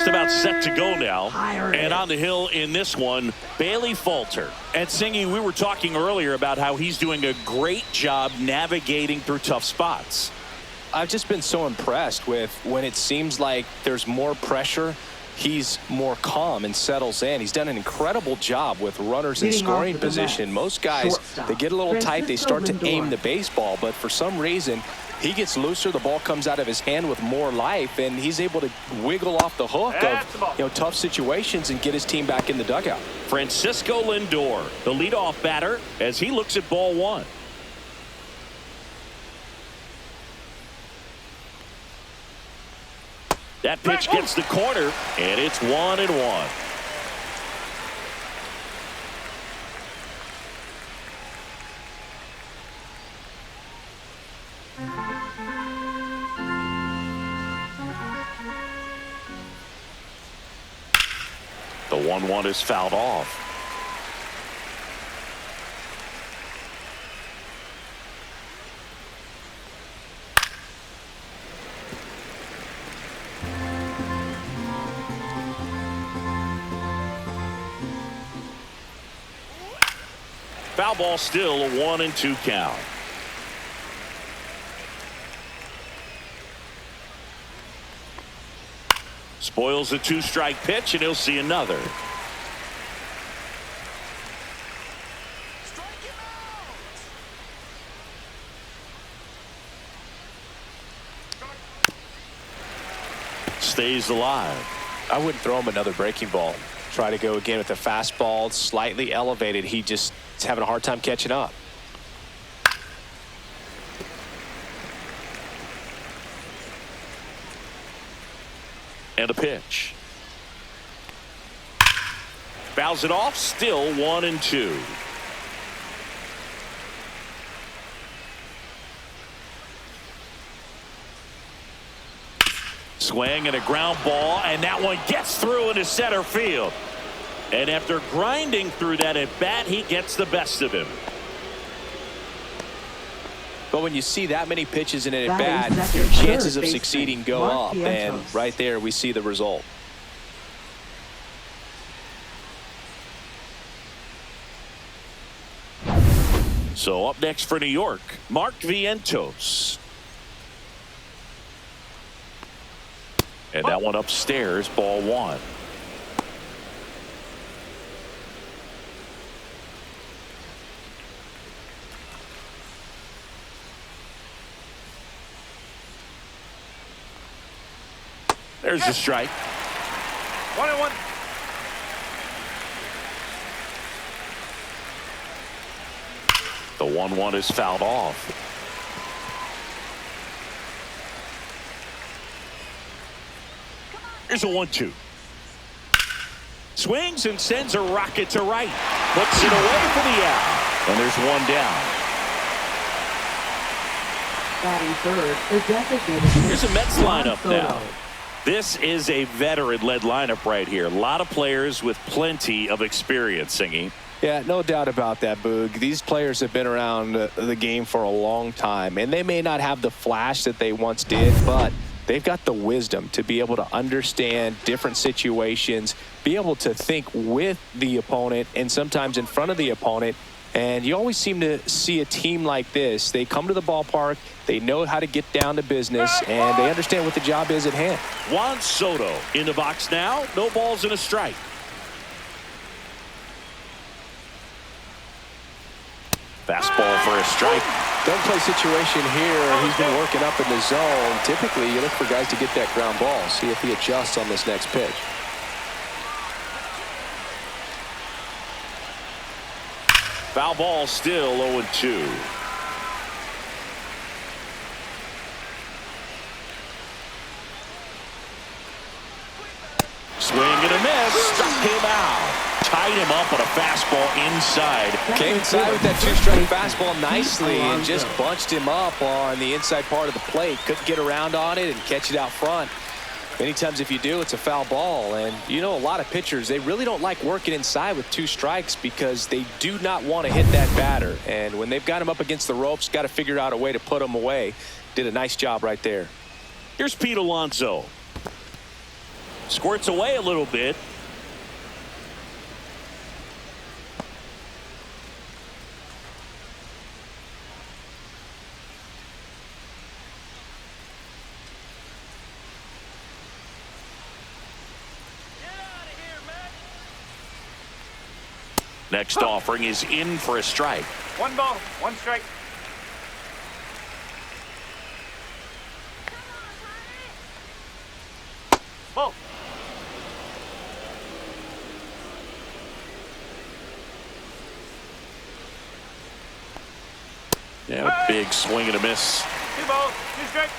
Just about set to go now. And on the hill in this one, Bailey Falter. And Singy, we were talking earlier about how he's doing a great job navigating through tough spots. I've just been so impressed with when it seems like there's more pressure, he's more calm and settles in. He's done an incredible job with runners in scoring position. Most guys, they get a little tight, they start to aim the baseball, but for some reason, he gets looser, the ball comes out of his hand with more life, and he's able to wiggle off the hook of tough situations and get his team back in the dugout. Francisco Lindor, the leadoff batter, as he looks at ball one. That pitch gets the corner, and it's 1-1. The 1-1 is fouled off. Foul ball, still a 1-2 count. Spoils a two-strike pitch, and he'll see another. Stays alive. I wouldn't throw him another breaking ball. Try to go again with a fastball, slightly elevated. He just is having a hard time catching up. And a pitch. Fouls it off, still 1-2. Swing and a ground ball, and that one gets through into center field. And after grinding through that at bat, he gets the best of him. But when you see that many pitches in an at bat, your chances of succeeding go up, and right there we see the result. So up next for New York, Mark Vientos. And that one upstairs, ball one. There's the strike. 1-1. The 1-1 is fouled off. Here's a 1-2. Swings and sends a rocket to right. Puts it away for the out. And there's one down. Batting third is designated. Here's a Mets lineup now. This is a veteran-led lineup right here. A lot of players with plenty of experience, Singy. Yeah, no doubt about that, Boog. These players have been around the game for a long time, and they may not have the flash that they once did, but they've got the wisdom to be able to understand different situations, be able to think with the opponent and sometimes in front of the opponent. And you always seem to see a team like this. They come to the ballpark, they know how to get down to business, and they understand what the job is at hand. Juan Soto in the box now. No balls and a strike. Fastball for a strike. Double play situation here. He's been working up in the zone. Typically, you look for guys to get that ground ball. See if he adjusts on this next pitch. Foul ball, still 0-2. Swing and a miss. Struck him out. Tied him up on a fastball inside. Came inside with that two-strike fastball nicely and just bunched him up on the inside part of the plate. Couldn't get around on it and catch it out front. Many times if you do, it's a foul ball. And you know, a lot of pitchers, they really don't like working inside with two strikes because they do not want to hit that batter. And when they've got him up against the ropes, got to figure out a way to put him away. Did a nice job right there. Here's Pete Alonso. Squirts away a little bit. Next offering is in for a strike. 1 ball, 1 strike. Ball. Yeah, a big swing and a miss. 2 balls, 2 strikes.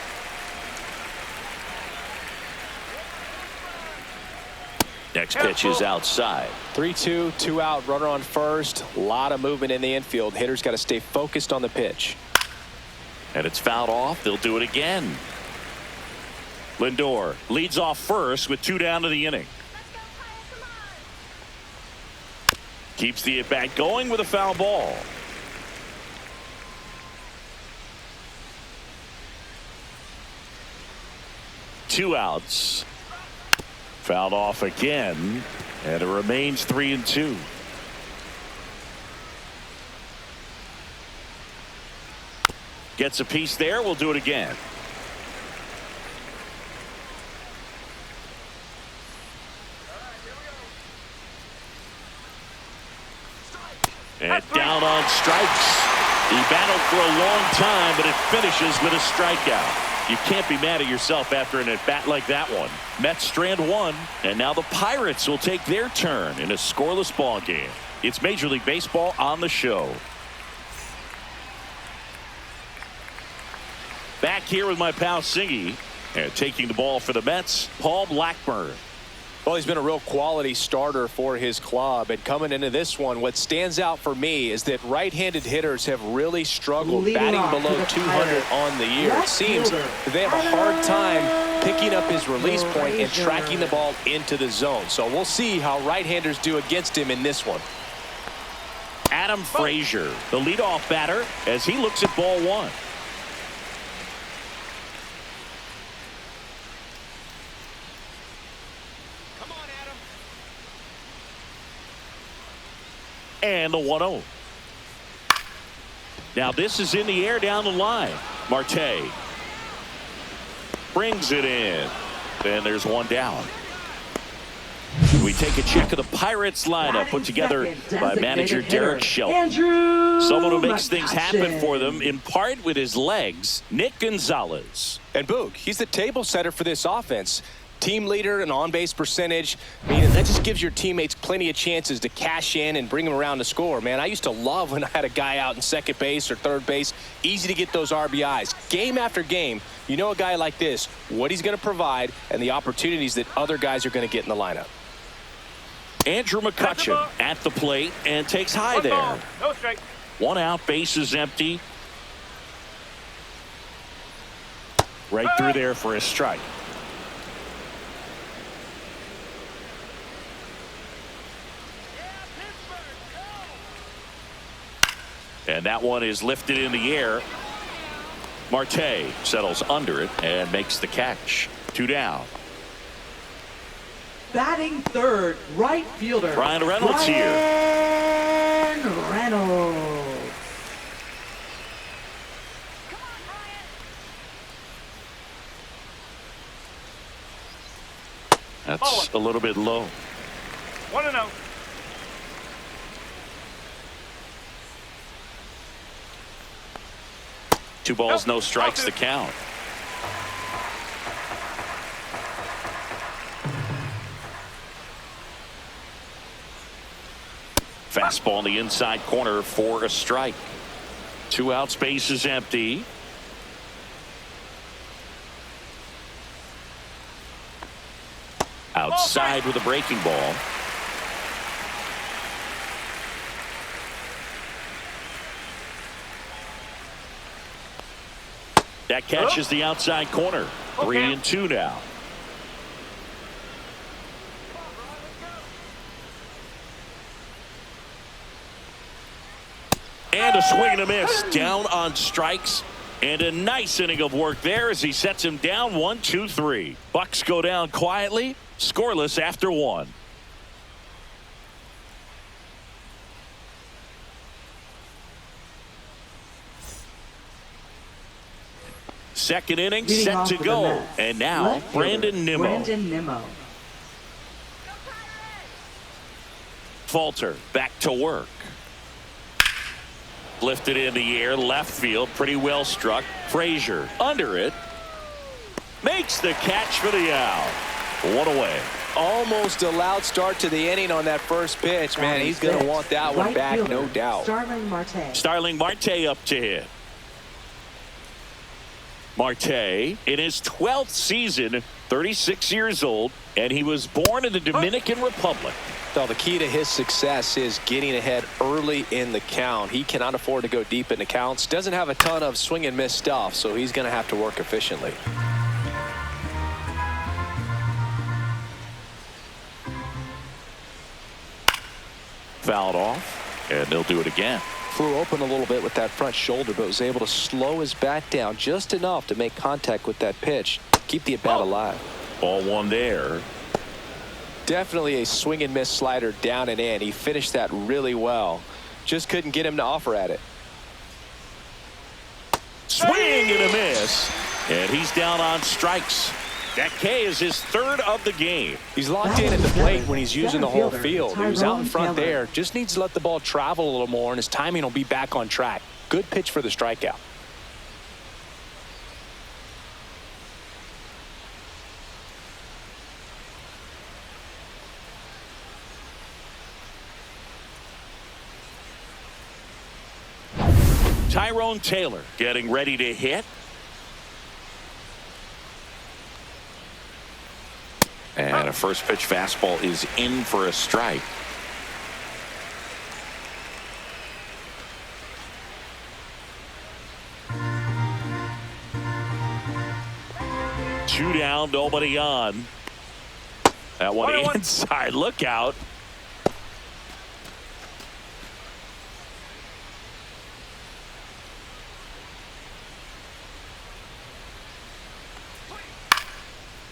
Next pitch is outside. 3-2, 2 out, runner on first. A lot of movement in the infield. Hitters got to stay focused on the pitch. And it's fouled off. They'll do it again. Lindor leads off first with 2 down to the inning. Keeps the at-bat going with a foul ball. Two outs. Fouled off again, and it remains 3-2. Gets a piece there. We'll do it again. And down on strikes. He battled for a long time, but it finishes with a strikeout. You can't be mad at yourself after an at-bat like that one. Mets strand 1, and now the Pirates will take their turn in a scoreless ball game. It's Major League Baseball on the show. Back here with my pal Singy, and taking the ball for the Mets, Paul Blackburn. Well, he's been a real quality starter for his club. And coming into this one, what stands out for me is that right-handed hitters have really struggled batting below 200 on the year. It seems that they have a hard time picking up his release point and tracking the ball into the zone. So we'll see how right-handers do against him in this one. Adam Frazier, the leadoff batter, as he looks at ball 1. And the 1-0. Now this is in the air down the line. Marte brings it in. And there's 1 down. We take a check of the Pirates lineup put together by manager Derek Shelton. Someone who makes things happen for them, in part with his legs, Nick Gonzalez. And Boog, he's the table setter for this offense. Team leader and on-base percentage. I mean, that just gives your teammates plenty of chances to cash in and bring them around to score. Man, I used to love when I had a guy out in second base or third base. Easy to get those RBIs. Game after game, you know a guy like this, what he's going to provide and the opportunities that other guys are going to get in the lineup. Andrew McCutchen at the plate and takes high there. Ball, no strike. 1 out, base is empty. Right through there for a strike. And that one is lifted in the air. Marte settles under it and makes the catch. 2 down. Batting third, right fielder. Ryan Reynolds here. Reynolds. That's a little bit low. 1-0. Two balls, no strikes to count. Fastball in the inside corner for a strike. 2 outs, base is empty. Outside with a breaking ball. That catches the outside corner. 3-2 now. And a swing and a miss. Down on strikes. And a nice inning of work there as he sets him down 1-2-3. Bucks go down quietly. Scoreless after 1. Second inning Leading set off to for the go. Mets, And now left fielder, Brandon Nimmo. Brandon Nimmo. Falter back to work. Lifted in the air, left field, pretty well struck. Frazier under it. Makes the catch for the out. One away. Almost a loud start to the inning on that first pitch. Man, he's going to want that one Right back, fielder, no doubt. Starling Marte. Starling Marte up to hit. Marte in his 12th season, 36 years old, and he was born in the Dominican Republic. So the key to his success is getting ahead early in the count. He cannot afford to go deep in the counts. Doesn't have a ton of swing and miss stuff, so he's going to have to work efficiently. Fouled off, and they'll do it again. Flew open a little bit with that front shoulder, but was able to slow his bat down just enough to make contact with that pitch. Keep the at-bat alive. Ball one there. Definitely a swing and miss slider down and in. He finished that really well. Just couldn't get him to offer at it. Swing and a miss. And he's down on strikes. That K is his 3rd of the game. He's locked in at the plate when he's using the whole field. He was out in front there. Just needs to let the ball travel a little more, and his timing will be back on track. Good pitch for the strikeout. Tyrone Taylor getting ready to hit. And a first pitch fastball is in for a strike. Two down, nobody on. That one inside. Look out.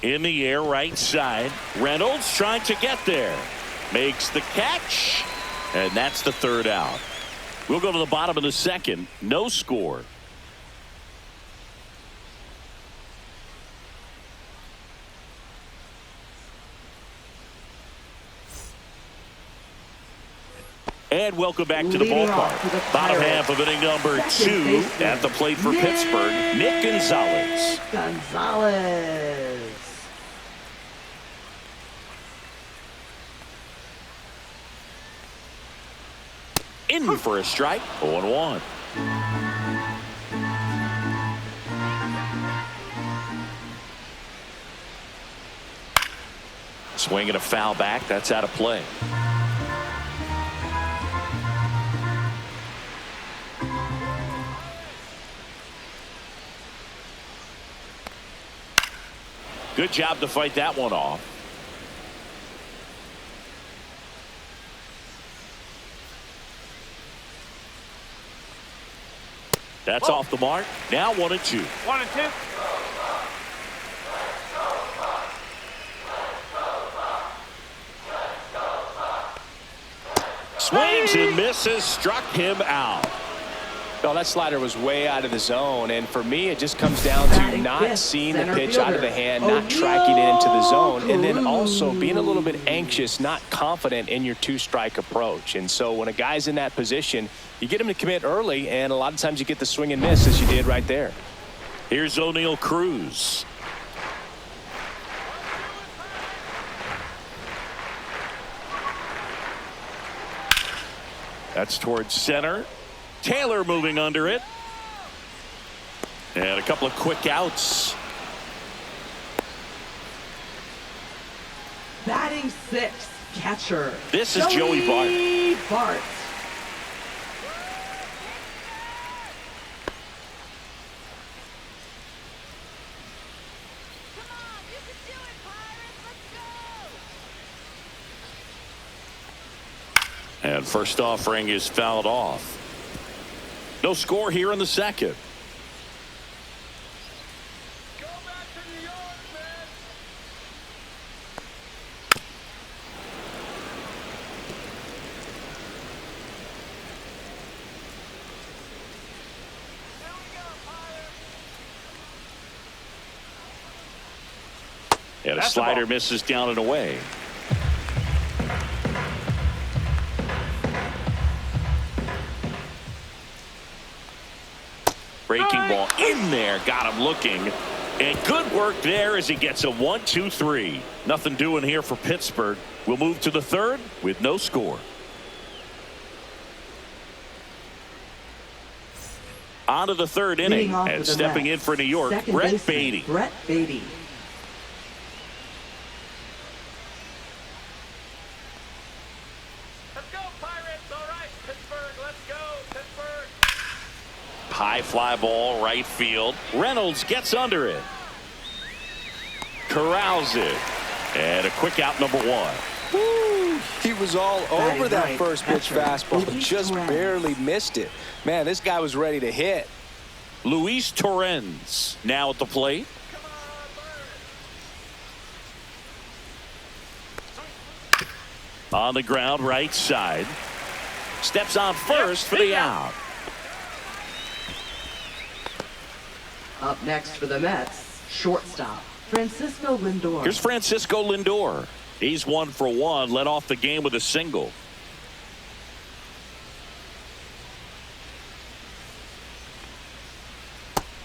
In the air, right side. Reynolds trying to get there. Makes the catch. And that's the 3rd out. We'll go to the bottom of the 2nd. No score. And welcome back to the ballpark. Bottom half of inning number 2 at the plate for Pittsburgh. Nick Gonzalez. In for a strike. 0-1. Swing and a foul back. That's out of play. Good job to fight that one off. That's off the mark. Now 1-2. 1-2. Swings and misses. Struck him out. Well, that slider was way out of the zone, and for me, it just comes down to not seeing the pitch out of the hand, not tracking it into the zone, and then also being a little bit anxious, not confident in your two-strike approach. And so when a guy's in that position, you get him to commit early, and a lot of times you get the swing and miss, as you did right there. Here's O'Neal Cruz. That's towards center. Taylor moving under it. And a couple of quick outs. Batting 6th, catcher. This is Joey Bart. And first offering is fouled off. No score here in the 2nd. And a That's the slider ball. misses down and away. Breaking ball in there, got him looking. And good work there as he gets a 1-2-3. Nothing doing here for Pittsburgh. We'll move to the third with no score. On to the third inning, and stepping in for New York, Brett Beatty. Brett Beatty. Let's go, Pirates. All right, Pittsburgh. Let's go, Pittsburgh. High fly ball, right field. Reynolds gets under it. Corrals it. And a quick out, number one. Woo! He was all over that right. first pitch fastball. Luis Just Torrens. barely missed it. Man, this guy was ready to hit. Luis Torrens now at the plate. On the ground, right side. Steps on first for the out. Up next for the Mets, shortstop, Francisco Lindor. Here's Francisco Lindor. He's 1 for 1, led off the game with a single.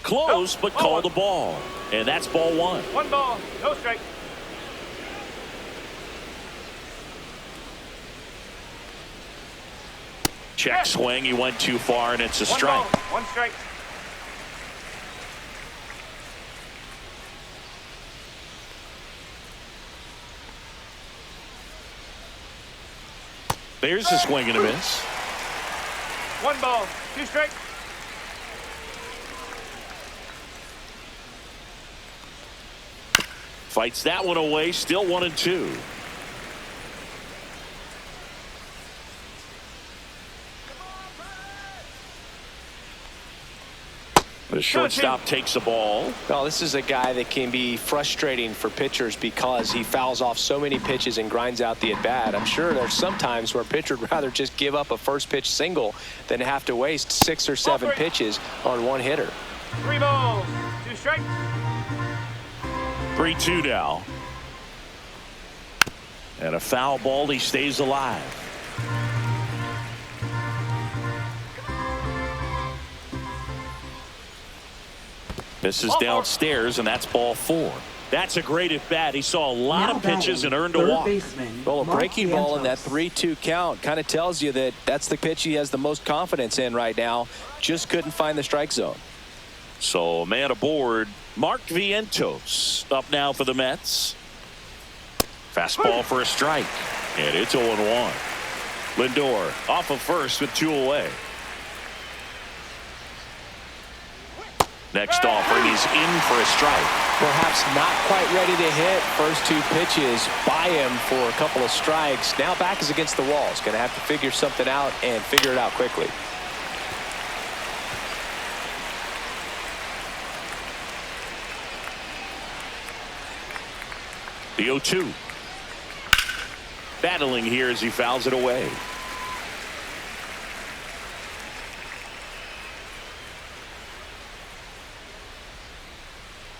Close, but called the ball. And that's ball one. 1 ball, no strike. Check swing. He went too far, and it's a 1 strike. ball, 1 strike. There's a swing and a miss. 1 ball, 2 strikes. Fights that one away. Still 1-2. The shortstop takes the ball. Well, this is a guy that can be frustrating for pitchers because he fouls off so many pitches and grinds out the at-bat. I'm sure there's some times where a pitcher would rather just give up a first pitch single than have to waste 6 or 7 pitches on one hitter. 3 balls, 2 strikes. 3-2 now. And a foul ball. He stays alive. Misses downstairs, and that's ball 4. That's a great at bat. He saw a lot Now of pitches batting, and earned a third walk. baseman, Well, a Mark breaking ball in that Vientos. 3-2 count kind of tells you that that's the pitch he has the most confidence in right now. Just couldn't find the strike zone. So a man aboard. Mark Vientos up now for the Mets. Fastball for a strike. And it's 0-1. Lindor off of first with 2 away. Next offering is in for a strike. Perhaps not quite ready to hit. First 2 pitches by him for a couple of strikes. Now back is against the wall. He's going to have to figure something out and figure it out quickly. The 0-2. Battling here as he fouls it away.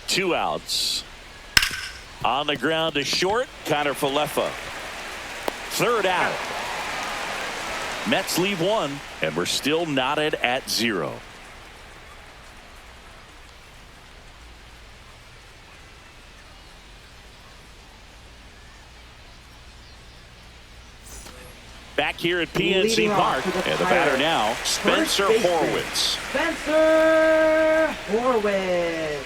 Two outs. On the ground to short. Connor Falefa. Third out. Mets leave 1, and we're still knotted at 0. Back here at PNC Leading off Park, for the and the batter Pirates, now, Spencer first baseman, Horwitz. Spencer Horwitz.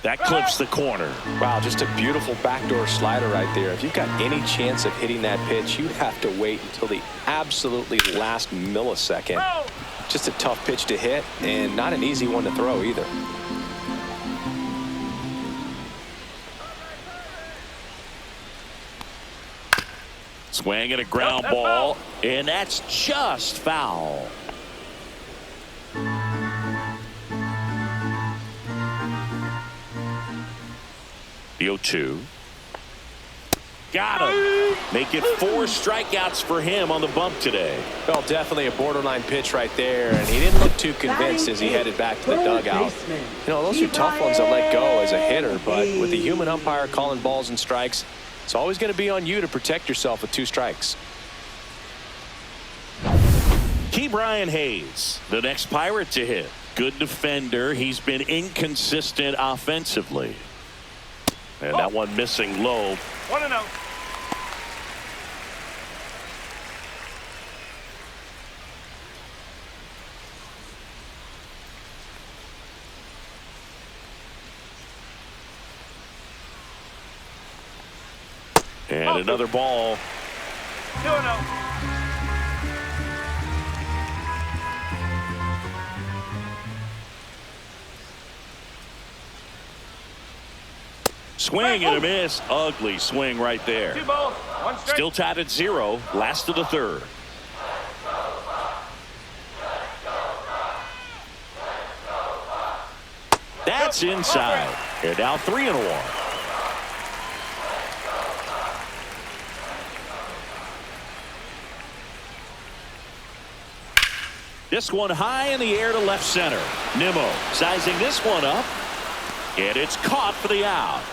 That clips the corner. Wow, just a beautiful backdoor slider right there. If you've got any chance of hitting that pitch, you have to wait until the absolutely last millisecond. Just a tough pitch to hit, and not an easy one to throw either. Swing and a ground That's ball, foul. and that's just foul. The 0-2. Got him. Make it 4 strikeouts for him on the bump today. Well, definitely a borderline pitch right there, and he didn't look too convinced as he headed back to the dugout. You know, those are tough ones to let go as a hitter, but with the human umpire calling balls and strikes, it's always going to be on you to protect yourself with 2 strikes. Brian Hayes, the next Pirate to hit. Good defender. He's been inconsistent offensively. And that one missing low. 1-0. And another ball. 2-0. Swing and a miss. Ugly swing right there. 2 balls, 1 strike. Still tied at 0. Last of the 3rd. That's inside. They're now 3-1. This one high in the air to left center. Nimmo sizing this one up. And it's caught for the out.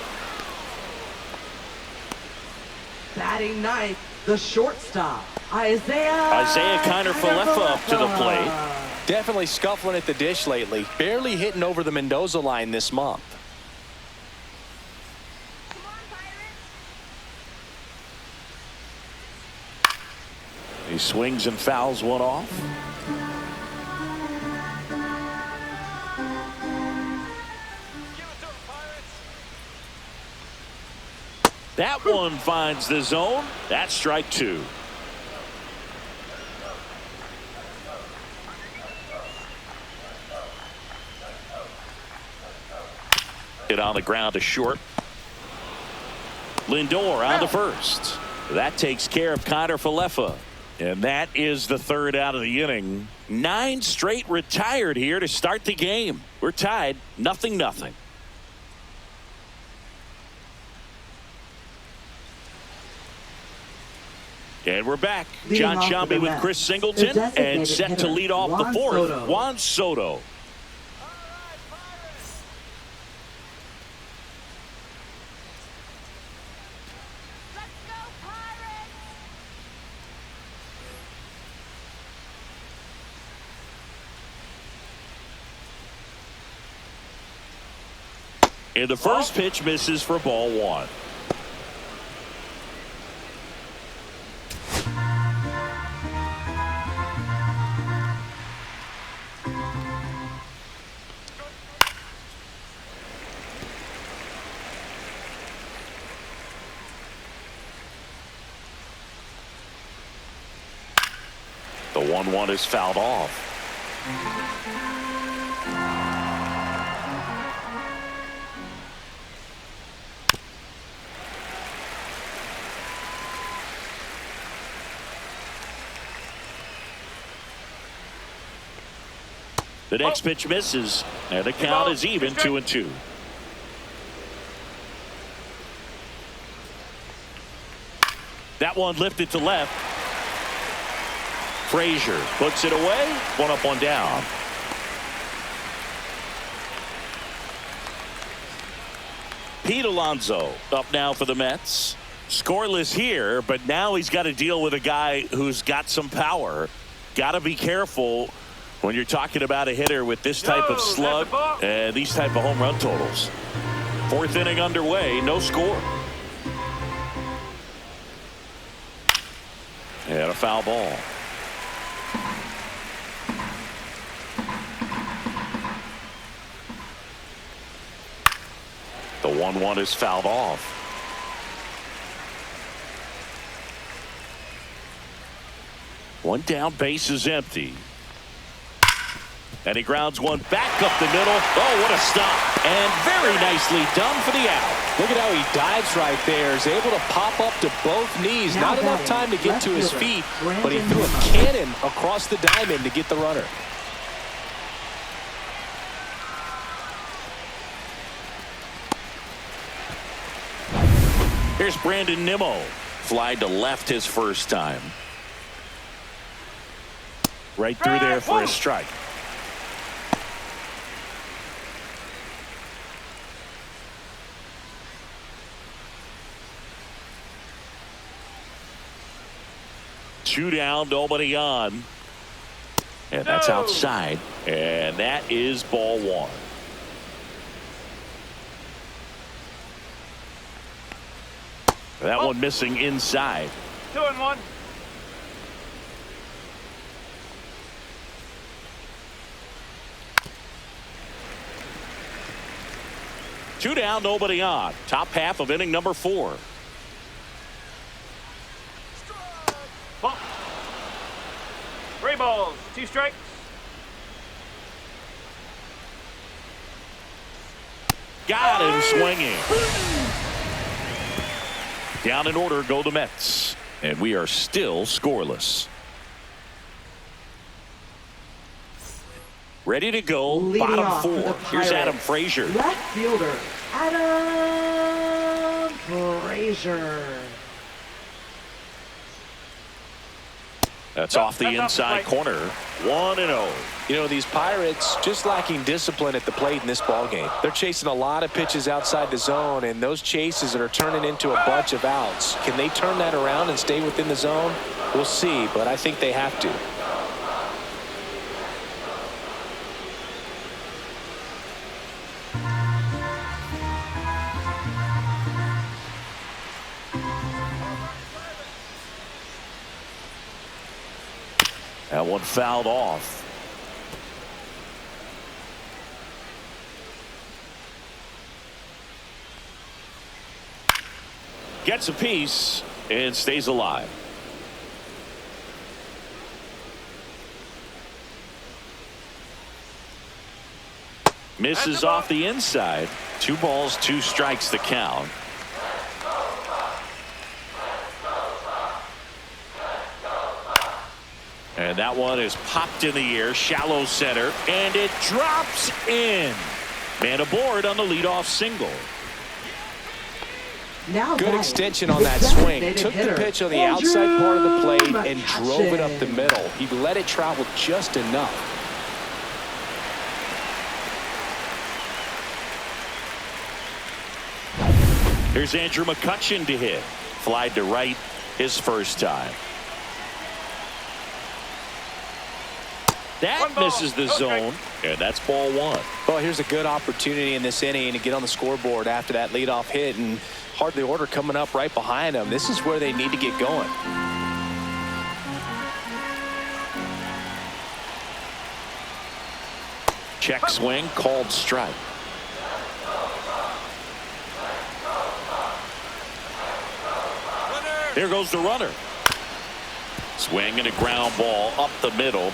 Batting ninth, the shortstop, Isaiah Kiner-Falefa up to the plate. Definitely scuffling at the dish lately. Barely hitting over the Mendoza line this month. He swings and fouls one off. That one finds the zone. That's strike 2. Hit on the ground to short. Lindor on to first. That takes care of Kiner-Falefa. And that is the 3rd out of the inning. 9 straight retired here to start the game. We're tied 0-0. And we're back. John Shelby with Chris Singleton and set to lead off the 4th. Juan Soto. And the first pitch misses for ball 1. The 1-1 is fouled off. The next pitch misses, and the count is even 2-2. That one lifted to left. Frazier puts it away. 1 up, 1 down. Pete Alonso up now for the Mets. Scoreless here, but now he's got to deal with a guy who's got some power. Got to be careful when you're talking about a hitter with this type of slug and these type of home run totals. 4th inning underway, no score. And a foul ball. The 1-1 is fouled off. One down, base is empty. And he grounds one back up the middle. Oh, what a stop. And very nicely done for the out. Look at how he dives right there. Is able to pop up to both knees. Not enough time to get to his feet, but he threw a cannon across the diamond to get the runner. Here's Brandon Nimmo. Fly to left his first time. Right through there for a strike. Two down, nobody on. And that's outside. And that is ball one. That one missing inside. 2-1. Two down, nobody on. Top half of inning number 4. Ball. 3 balls, 2 strikes. Got him swinging. Down in order go the Mets. And we are still scoreless. Ready to go. Leading Bottom off for 4. the Here's Adam Pirates, Frazier. Left fielder, Adam Frazier. That's off the inside corner. 1-0. You know, these Pirates just lacking discipline at the plate in this ball game. They're chasing a lot of pitches outside the zone, and those chases are turning into a bunch of outs. Can they turn that around and stay within the zone? We'll see, but I think they have to. That one fouled off. Gets a piece and stays alive. Misses off the inside. 2 balls, 2 strikes the count. And that one is popped in the air, shallow center, and it drops in. Man aboard on the leadoff single. Now Good batting, extension on the that swing. designated Took the hitter, pitch on the Andrew outside part of the plate and drove it up the McCutchen. middle. He let it travel just enough. Here's Andrew McCutchen to hit. Flied to right his first time. That misses the zone, and that's ball 1. Well, here's a good opportunity in this inning to get on the scoreboard after that leadoff hit, and hardly order coming up right behind them. This is where they need to get going. Check swing, called strike. There goes the runner. Swing and a ground ball up the middle.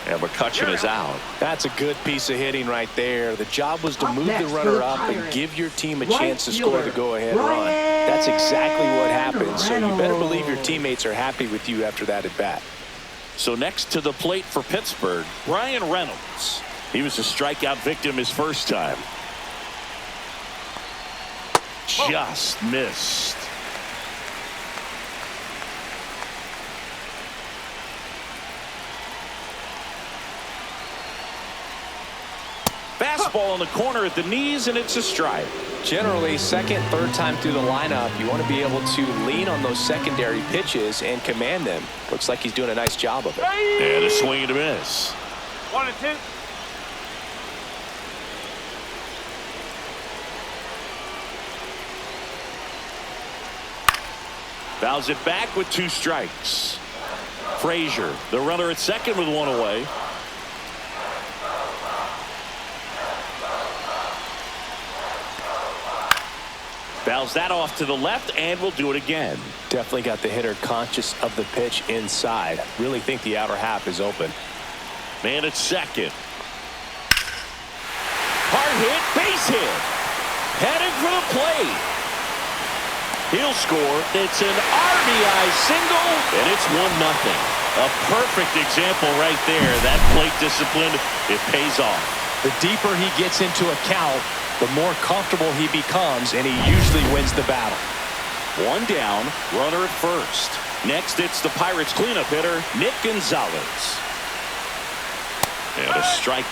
And McCutchen is out. That's a good piece of hitting right there. The job was to Up move the next for runner the up and Pirates, give your team a right chance to score the fielder, go-ahead run. Ryan That's exactly what happened. So you better believe your Reynolds. teammates are happy with you after that at bat. So next to the plate for Pittsburgh, Ryan Reynolds. He was a strikeout victim his first time. Just missed. Fastball in the corner at the knees, and it's a strike. Generally, second, third time through the lineup, you want to be able to lean on those secondary pitches and command them. Looks like he's doing a nice job of it. And a swing and a miss. 1-2. Fouls it back with 2 strikes. Frazier, the runner at second with 1 away. Fouls that off to the left, and will do it again. Definitely got the hitter conscious of the pitch inside. Really think the outer half is open. Man at second. Hard hit, base hit. Headed for the plate. He'll score. It's an RBI single, and it's 1-0. A perfect example right there. That plate discipline, it pays off. The deeper he gets into a count, the more comfortable he becomes, and he usually wins the battle. One down, runner at first. Next, it's the Pirates cleanup hitter, Nick Gonzalez. And a strike.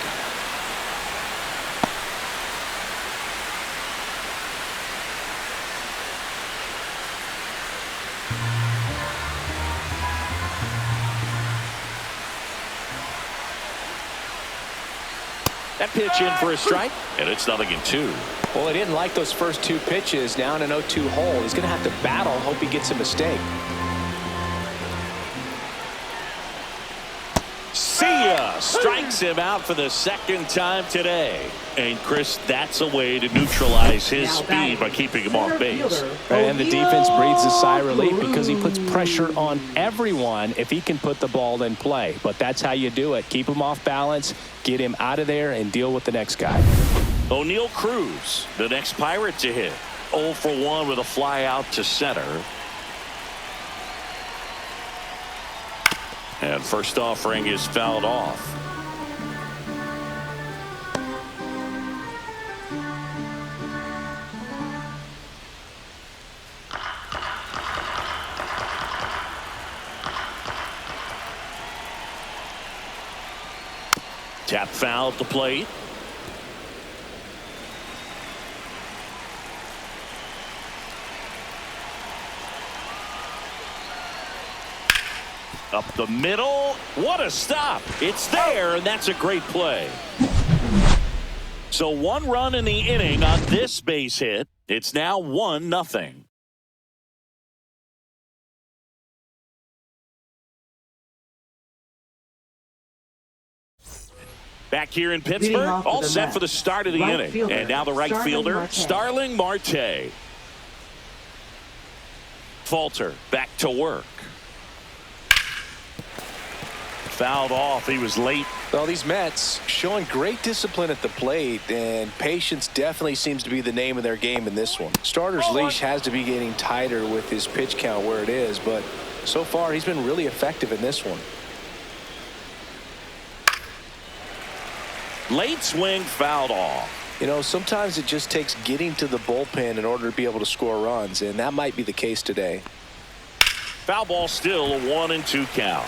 That pitch in for a strike, and it's 0-2. Well, he didn't like those first two pitches. Down an 0-2 hole. He's going to have to battle. Hope he gets a mistake. See ya! Strikes him out for the second time today. And Chris, that's a way to neutralize his speed by keeping him off base. And the defense breathes a sigh of relief because he puts pressure on everyone if he can put the ball in play. But that's how you do it. Keep him off balance, get him out of there, and deal with the next guy. O'Neal Cruz, the next Pirate to hit. 0 for 1 with a fly out to center. And first offering is fouled off. Tap foul at the plate. Up the middle. What a stop. It's there, and that's a great play. So 1 run in the inning on this base hit. It's now 1-0. Back here in Pittsburgh, all set for the start of the inning. And now the right fielder, Starling Marte. Falter back to work. Fouled off. He was late. Well, these Mets showing great discipline at the plate, and patience definitely seems to be the name of their game in this one. Starter's leash has to be getting tighter with his pitch count where it is, but so far he's been really effective in this one. Late swing, fouled off. You know, sometimes it just takes getting to the bullpen in order to be able to score runs, and that might be the case today. Foul ball, still a 1-2 count.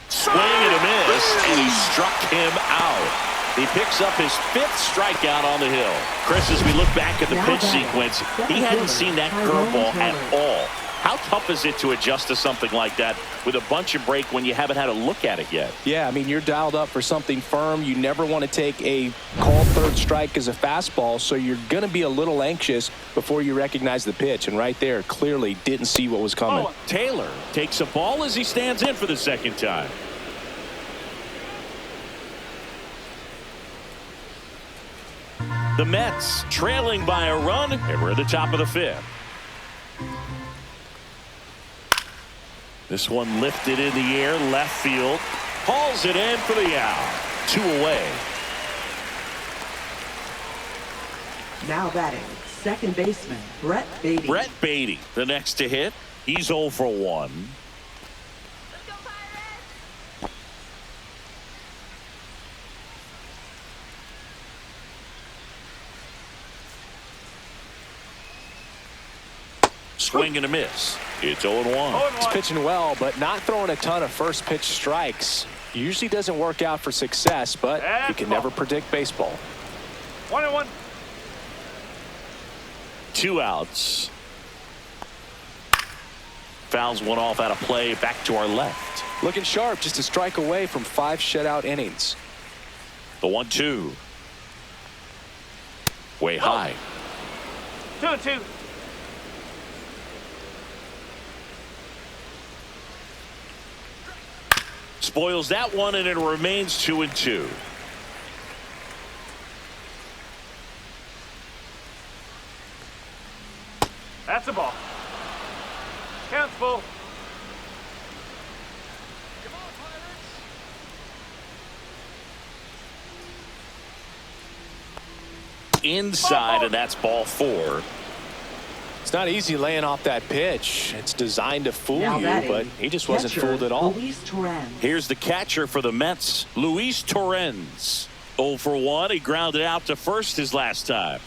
Swing and a miss, and he struck him out. He picks up his 5th strikeout on the hill. Chris, as we look back at the pitch sequence, he hadn't seen that curveball at all. How tough is it to adjust to something like that with a bunch of break when you haven't had a look at it yet? Yeah, I mean, you're dialed up for something firm. You never want to take a called third strike as a fastball, so you're going to be a little anxious before you recognize the pitch. And right there, clearly didn't see what was coming. Oh, Taylor takes a ball as he stands in for the second time. The Mets trailing by a run, and we're at the top of the 5th. This one lifted in the air, left field. Hauls it in for the out. 2 away. Now batting, second baseman, Brett Beatty. Brett Beatty, the next to hit. He's 0 for 1. Swing and a miss. It's 0-1. He's pitching well, but not throwing a ton of first pitch strikes. Usually doesn't work out for success, but you can never predict baseball. 1-1. 2 outs. Fouls one off out of play. Back to our left. Looking sharp, just a strike away from 5 shutout innings. The 1-2. Way high. 2-2. Spoils that one, and it remains 2-2. That's a ball. Count's full. Inside, and that's ball 4. It's not easy laying off that pitch. It's designed to fool Now you, batting, but he just wasn't catcher, fooled at all. Luis Torrens. Here's the catcher for the Mets, Luis Torrens. 0 for 1. He grounded out to first his last time.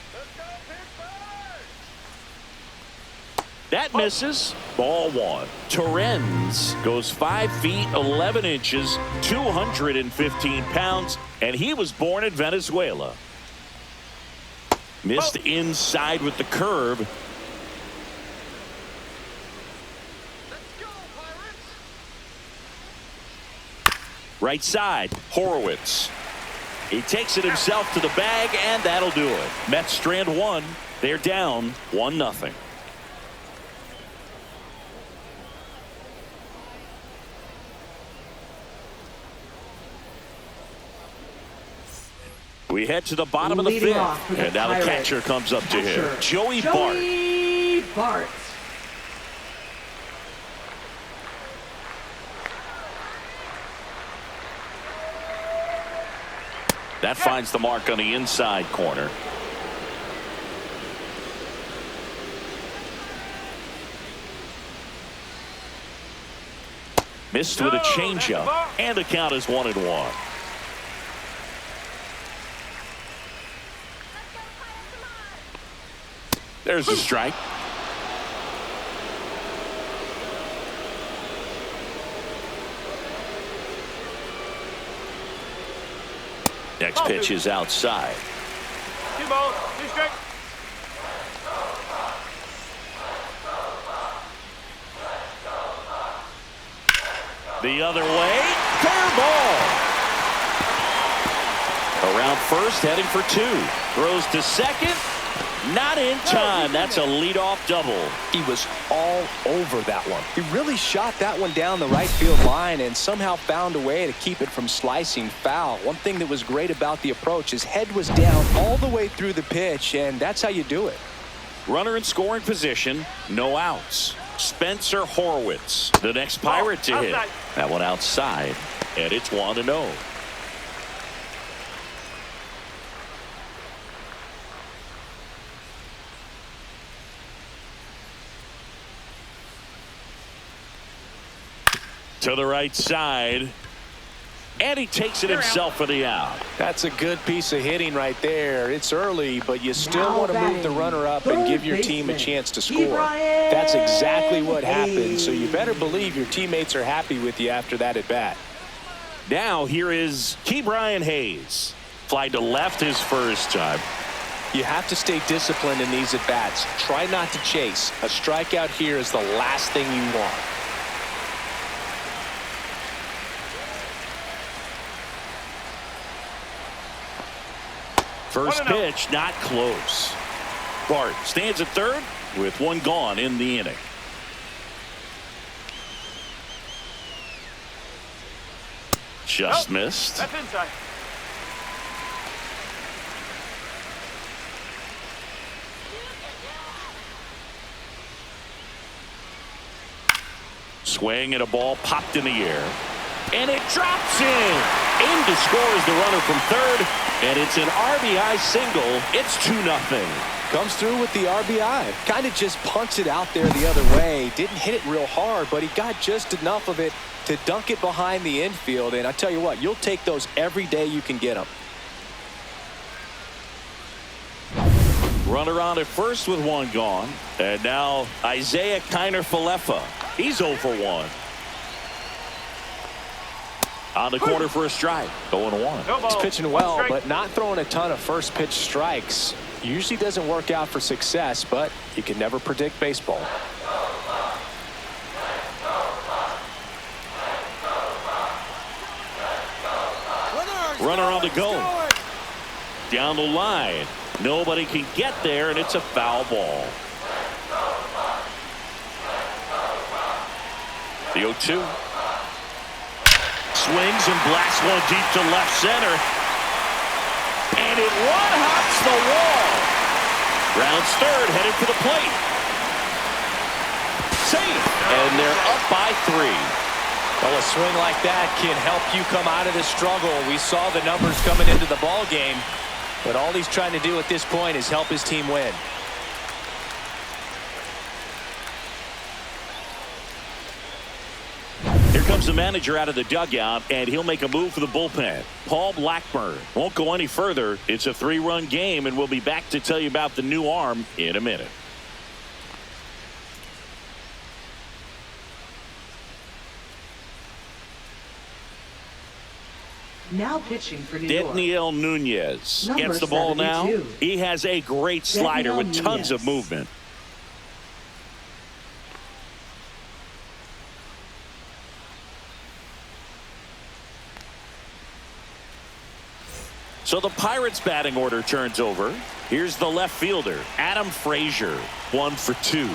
That misses. Ball 1. Torrens goes 5 feet 11 inches, 215 pounds, and he was born in Venezuela. Missed inside with the curve. Right side, Horowitz. He takes it himself to the bag, and that'll do it. Mets strand 1. They're down 1-0. We head to the bottom of the Leading 5th, off for the and now the Pirates. catcher comes up to him. Catcher, Joey Bart. Joey Bart. That finds the mark on the inside corner. Missed with a changeup, and the count is 1-1. There's a strike. Next pitch is outside. 2 balls, 2 strikes. The other way, fair ball. Around first, heading for 2. Throws to second. Not in time. That's a leadoff double. He was all over that one. He really shot that one down the right field line and somehow found a way to keep it from slicing foul. One thing that was great about the approach, his head was down all the way through the pitch, and that's how you do it. Runner in scoring position, no outs. Spencer Horowitz, the next Pirate to hit. That one outside, and it's 1-0. To the right side, and he takes it himself for the out. That's a good piece of hitting right there. It's early, but you still Now want to move the batting, runner up and give your team a chance to score. That's exactly what happened, so you better believe your teammates are happy with you after that at bat. Now here is Ke'Bryan Hayes. Fly to left his first time. You have to stay disciplined in these at bats. Try not to chase. A strikeout here is the last thing you want. First pitch, not close. Bart stands at third with 1 gone in the inning. Just missed. That's inside. Swing and a ball popped in the air. And it drops in. In to score is the runner from third. And it's an RBI single. It's 2-0. Comes through with the RBI. Kind of just punts it out there the other way. Didn't hit it real hard, but he got just enough of it to dunk it behind the infield. And I tell you what, you'll take those every day you can get them. Runner on at first with 1 gone. And now Isaiah Kiner-Falefa. He's 0 for 1. On the corner for a strike. 0-1. He's pitching well, but not throwing a ton of first pitch strikes. Usually doesn't work out for success, but you can never predict baseball. Runner on the go. Down the line. Nobody can get there, and it's a foul ball. The 0-2. Swings and blasts one deep to left center. And it one-hops the wall. Rounds third, headed for the plate. Safe. And they're up by 3. Well, a swing like that can help you come out of the struggle. We saw the numbers coming into the ball game, but all he's trying to do at this point is help his team win. the manager out of the dugout, and he'll make a move for the bullpen. Paul Blackburn won't go any further. It's a 3-run game, and we'll be back to tell you about the new arm in a minute. Now pitching for New York. Daniel Nunez Number gets the ball 72. now. He has a great slider with tons of movement. So the Pirates batting order turns over. Here's the left fielder, Adam Frazier, 1 for 2.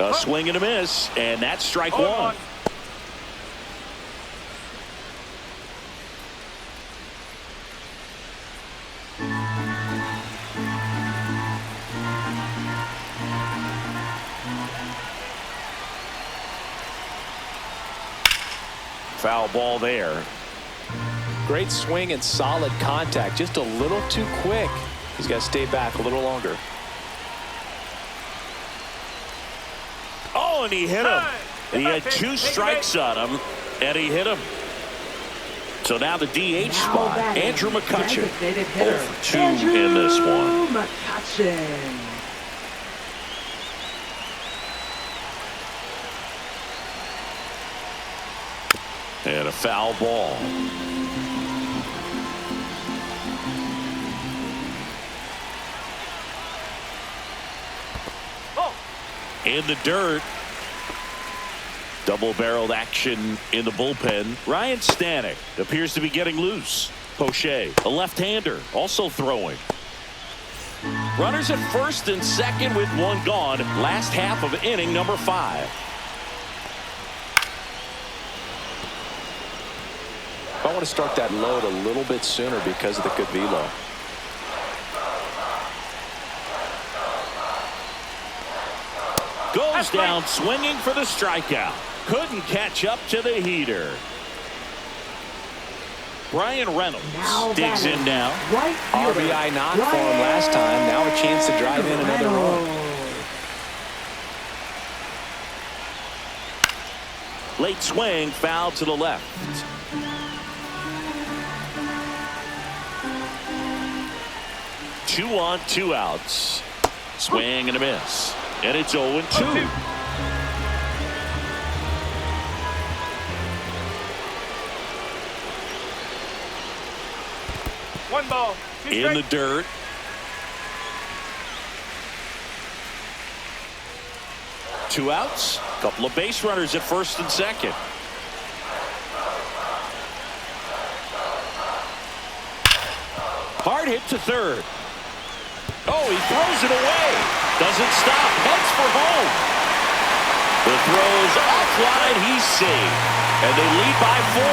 A swing and a miss, and that's strike one. Foul ball there. Great swing and solid contact. Just a little too quick. He's got to stay back a little longer. Oh, and he hit him. He had 2 strikes on him, and he hit him. So now the DH spot, Andrew McCutchen. 0 for 2 in this one. McCutchen. And a foul ball. In the dirt. Double-barreled action in the bullpen. Ryan Stanek appears to be getting loose. Poche, a left-hander, also throwing. Runners at first and second with 1 gone. Last half of inning number 5. I want to start that load a little bit sooner because of the good velo. Goes down swinging for the strikeout. Couldn't catch up to the heater. Brian Reynolds digs in now. RBI knock for him last time. Now a chance to drive in another run. Late swing, foul to the left. Two on, 2 outs. Swing and a miss. And it's 0-2. One ball. In the dirt. Two outs. Couple of base runners at first and second. Hard hit to third. Oh, he throws it away. Doesn't stop. Heads for home. The throw's offline. He's safe. And they lead by 4.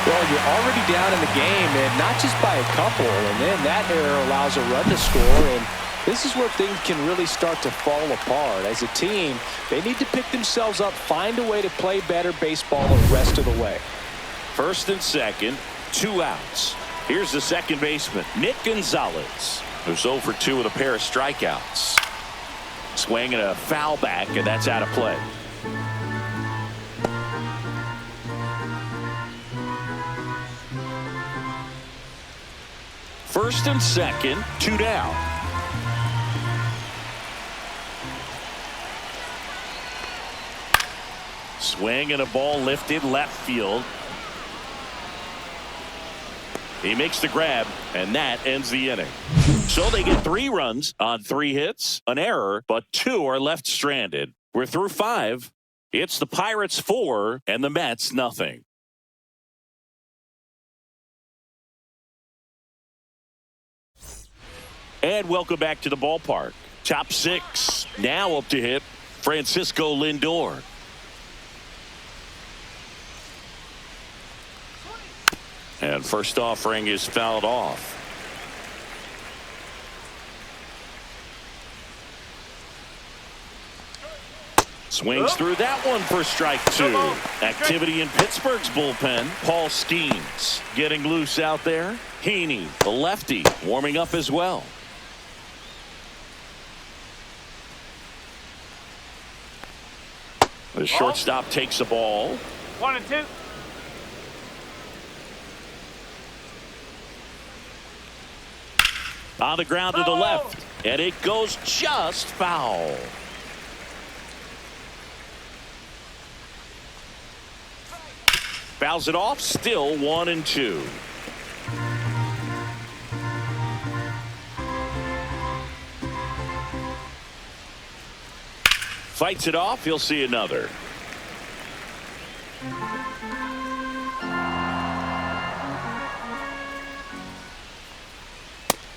Well, you're already down in the game, and not just by a couple. And then that error allows a run to score. And this is where things can really start to fall apart. As a team, they need to pick themselves up, find a way to play better baseball the rest of the way. First and second, 2 outs. Here's the second baseman, Nick Gonzalez, who's 0 for 2 with a pair of strikeouts. Swing and a foul back, and that's out of play. First and second, 2 down. Swing and a ball lifted left field. He makes the grab, and that ends the inning. So they get 3 runs on 3 hits, an error, but 2 are left stranded. We're through 5. It's the Pirates 4 and the Mets nothing. And welcome back to the ballpark. Top 6 now up to hit Francisco Lindor. And first offering is fouled off. Swings through that one for strike 2. Activity in Pittsburgh's bullpen. Paul Skenes getting loose out there. Heaney, the lefty, warming up as well. The shortstop takes the ball. 1 and 2. On the ground to the left. And it goes just foul. Fouls it off. Still 1 and 2. Fights it off. He'll see another.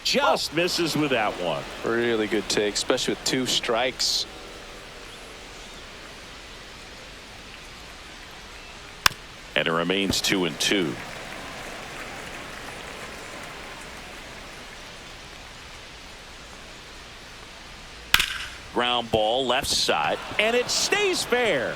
Just misses with that one. Really good take, especially with 2 strikes. And it remains 2 and 2. Ground ball left side, and it stays fair.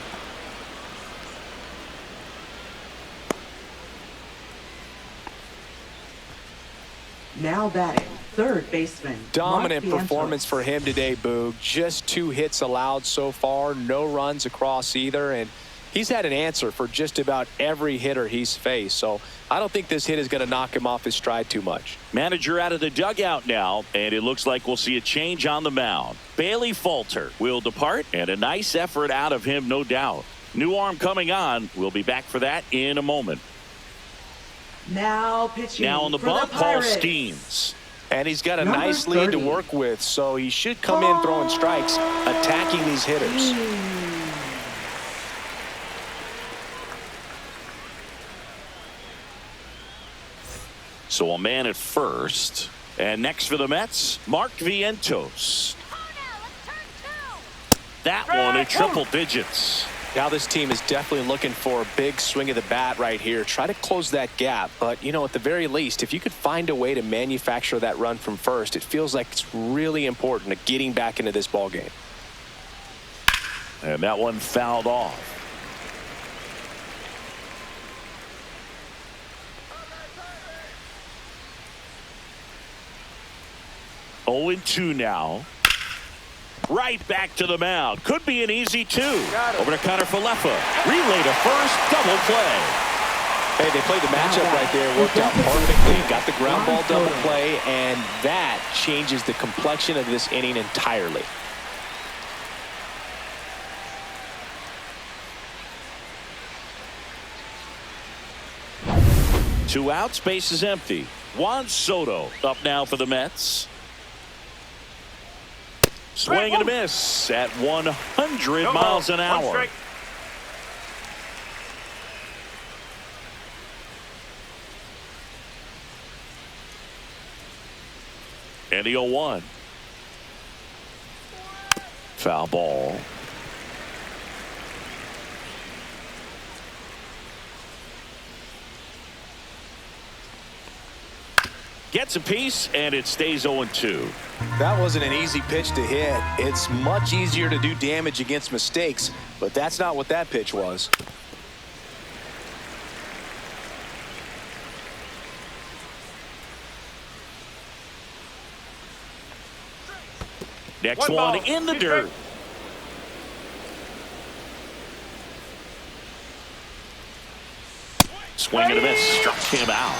Now batting, third baseman. Dominant Mlb performance for him today, Boog. Just 2 hits allowed so far, no runs across either, and he's had an answer for just about every hitter he's faced. So I don't think this hit is going to knock him off his stride too much. Manager out of the dugout now, and it looks like we'll see a change on the mound. Bailey Falter will depart, and a nice effort out of him, no doubt. New arm coming on. We'll be back for that in a moment. Now pitching. Now on the for bump, the Paul Pirates. Skenes. And he's got a Number nice lead to 30. work with, so he should come in throwing strikes, attacking these hitters. So a man at first. And next for the Mets, Mark Vientos. That one in triple digits. Now this team is definitely looking for a big swing of the bat right here. Try to close that gap. But, you know, at the very least, if you could find a way to manufacture that run from first, it feels like it's really important to getting back into this ball game. And that one fouled off. Oh and 2 now. Right back to the mound. Could be an easy 2. Over to Connor Falefa. Relay to first. Double play. Hey, they played the matchup right there. Worked out perfectly. Got the ground ball double play, and that changes the complexion of this inning entirely. Two outs, base is empty. Juan Soto up now for the Mets. Swing and a miss at 100 miles an hour. And the 0-1. Foul ball. Gets a piece, and it stays 0-2. That wasn't an easy pitch to hit. It's much easier to do damage against mistakes, but that's not what that pitch was. Next one in the dirt. Swing and a miss. Struck him out.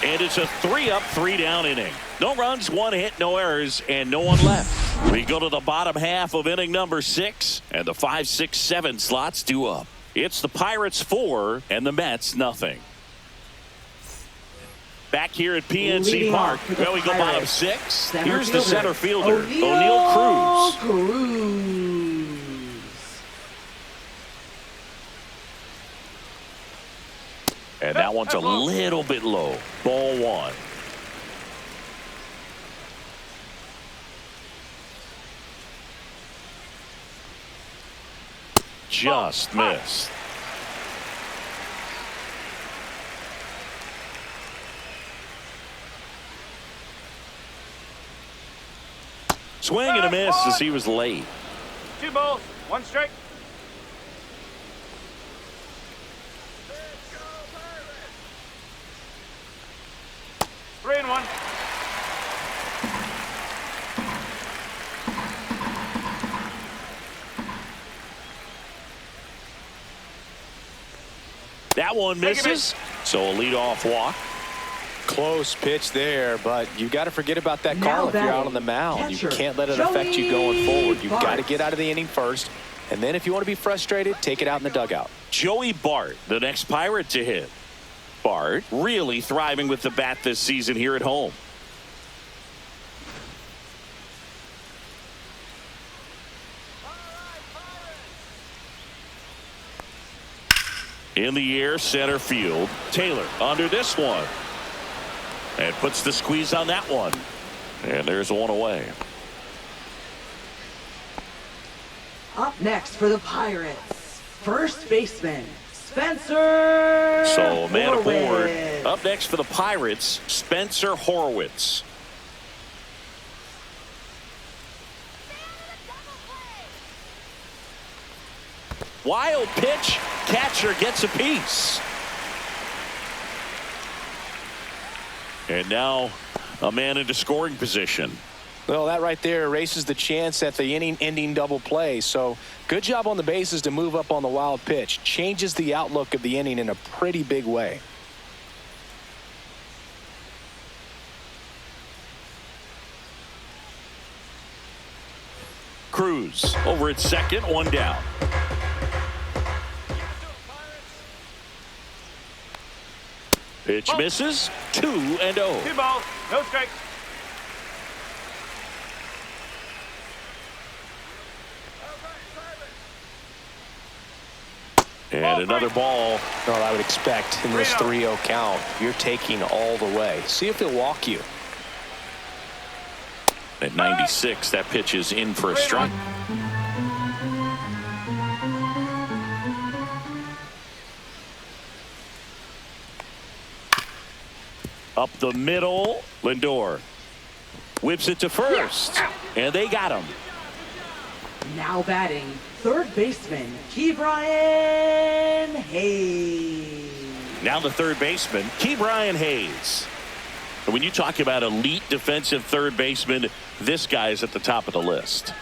And it's a 3-up, 3-down inning. No runs, 1 hit, no errors, and no one left. We go to the bottom half of inning number 6, and the 5, 6, 7 slots due up. It's the Pirates 4 and the Mets nothing. Back here at PNC Park, where we go bottom 6. Here's the center fielder, O'Neal Cruz. And that one's a little bit low. Ball 1. Just missed. Swing and a miss as he was late. 2 balls, 1 strike. Three and 1. That one misses. So a leadoff walk. Close pitch there, but you got to forget about that Now call if you're out batting, on the mound. You catcher, can't let it affect you going forward. You've got to Bart. get out of the inning first, and then if you want to be frustrated, take it out in the dugout. Joey Bart, the next Pirate to hit. Bart really thriving with the bat this season here at home. In the air, center field. Taylor under this one. And puts the squeeze on that one. And there's one away. Up next for the Pirates, first baseman, Spencer So man aboard. Horwitz. Up next for the Pirates, Spencer Horwitz. Wild pitch. Catcher gets a piece. And now a man into scoring position. Well, that right there erases the chance at the inning-ending double play. So good job on the bases to move up on the wild pitch. Changes the outlook of the inning in a pretty big way. Cruz over at second, one down. Pitch misses. 2-0. 2 balls, no strikes. And another ball. Well, I would expect in this 3-0 count, you're taking all the way. See if he'll walk you. At 96, that pitch is in for a strike. Up the middle, Lindor whips it to first, and they got him. Now batting, third baseman, Ke'Bryan Hayes. Now the third baseman, Ke'Bryan Hayes. And when you talk about elite defensive third baseman, this guy is at the top of the list.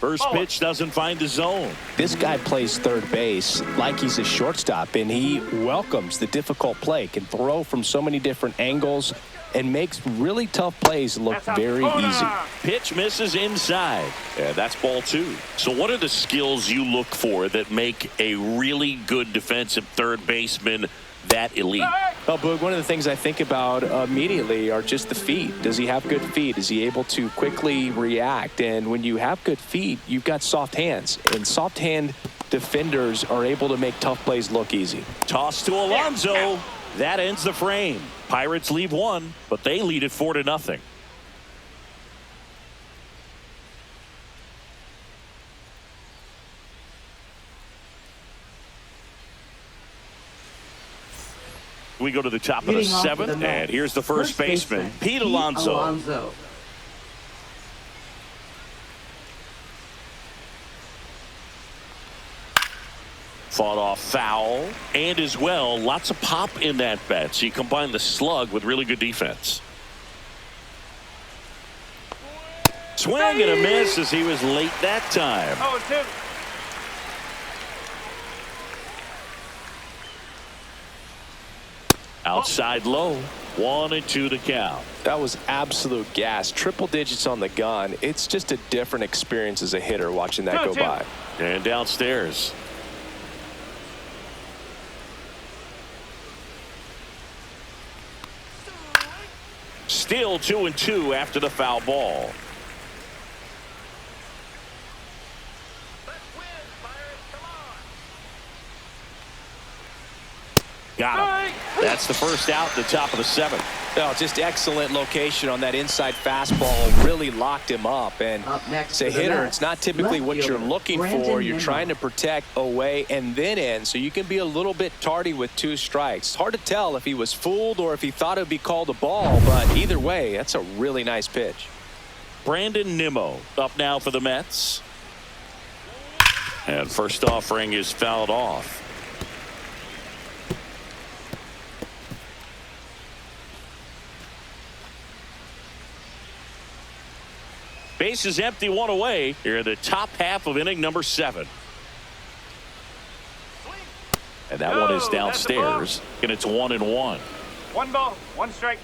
First pitch doesn't find the zone. This guy plays third base like he's a shortstop, and he welcomes the difficult play, can throw from so many different angles, and makes really tough plays look very easy. Pitch misses inside. Yeah, that's ball 2. So what are the skills you look for that make a really good defensive third baseman that elite? Well, Boog, one of the things I think about immediately are just the feet. Does he have good feet? Is he able to quickly react? And when you have good feet, you've got soft hands. And soft hand defenders are able to make tough plays look easy. Toss to Alonso. That ends the frame. Pirates leave one, but they lead it 4-0. We go to the top of the Leading off for 7th, the Mets, and here's the first baseman, Pete Alonso. Fought off foul, and as well, lots of pop in that bat. So you combine the slug with really good defense. Swing and a miss as he was late that time. 0-2. Outside low, 1-2 to count. That was absolute gas. Triple digits on the gun. It's just a different experience as a hitter watching that go by. And downstairs. Still 2-2 after the foul ball. Got him. That's the first out at the top of the 7th. Oh, just excellent location on that inside fastball. Really locked him up. And Up next as a for the hitter, Mets, it's not typically left what you're fielder, looking Brandon for. You're Nimmo. trying to protect away and then in. So you can be a little bit tardy with 2 strikes. It's hard to tell if he was fooled or if he thought it would be called a ball. But either way, that's a really nice pitch. Brandon Nimmo up now for the Mets. And first offering is fouled off. Base is empty, one away. Here in the top half of inning number 7. And that one is downstairs. And it's 1-1. 1 ball, 1 strike.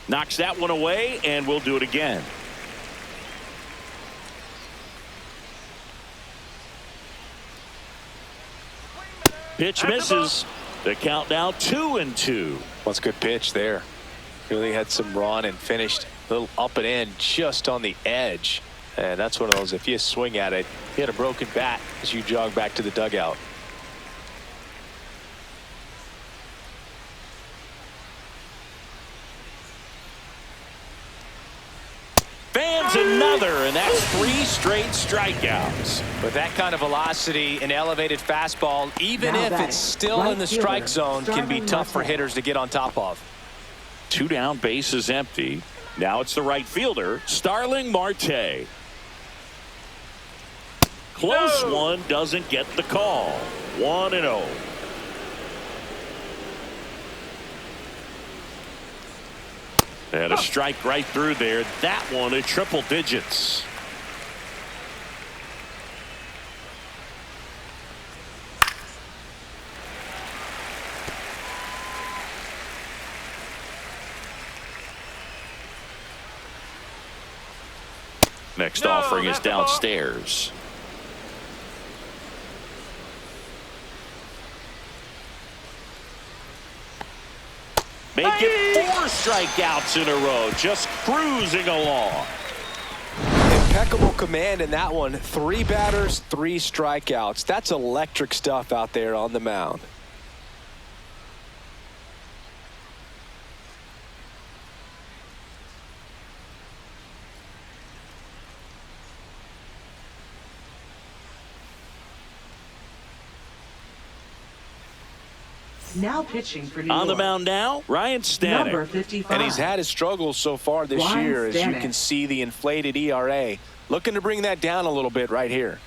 Knocks that one away, and we'll do it again. Pitch misses. The count now 2-2. Well, it's a good pitch there. Really had some run and finished a little up and in just on the edge. And that's one of those, if you swing at it, you had a broken bat as you jog back to the dugout. Fans another, and that's 3 straight strikeouts. With that kind of velocity, an elevated fastball, even if it's still in the strike zone, can be tough for hitters to get on top of. 2 down, base is empty. Now it's the right fielder, Starling Marte. Close one, doesn't get the call. 1-0. And a strike right through there. That one at triple digits. Next offering is downstairs. Make it 4 strikeouts in a row, just cruising along. Impeccable command in that one. 3 batters, 3 strikeouts. That's electric stuff out there on the mound. Now pitching for New On the York. mound now, Ryan Stanek. Number 55. And he's had his struggles so far this Ryan year, as you Stanek. can see the inflated ERA. Looking to bring that down a little bit right here.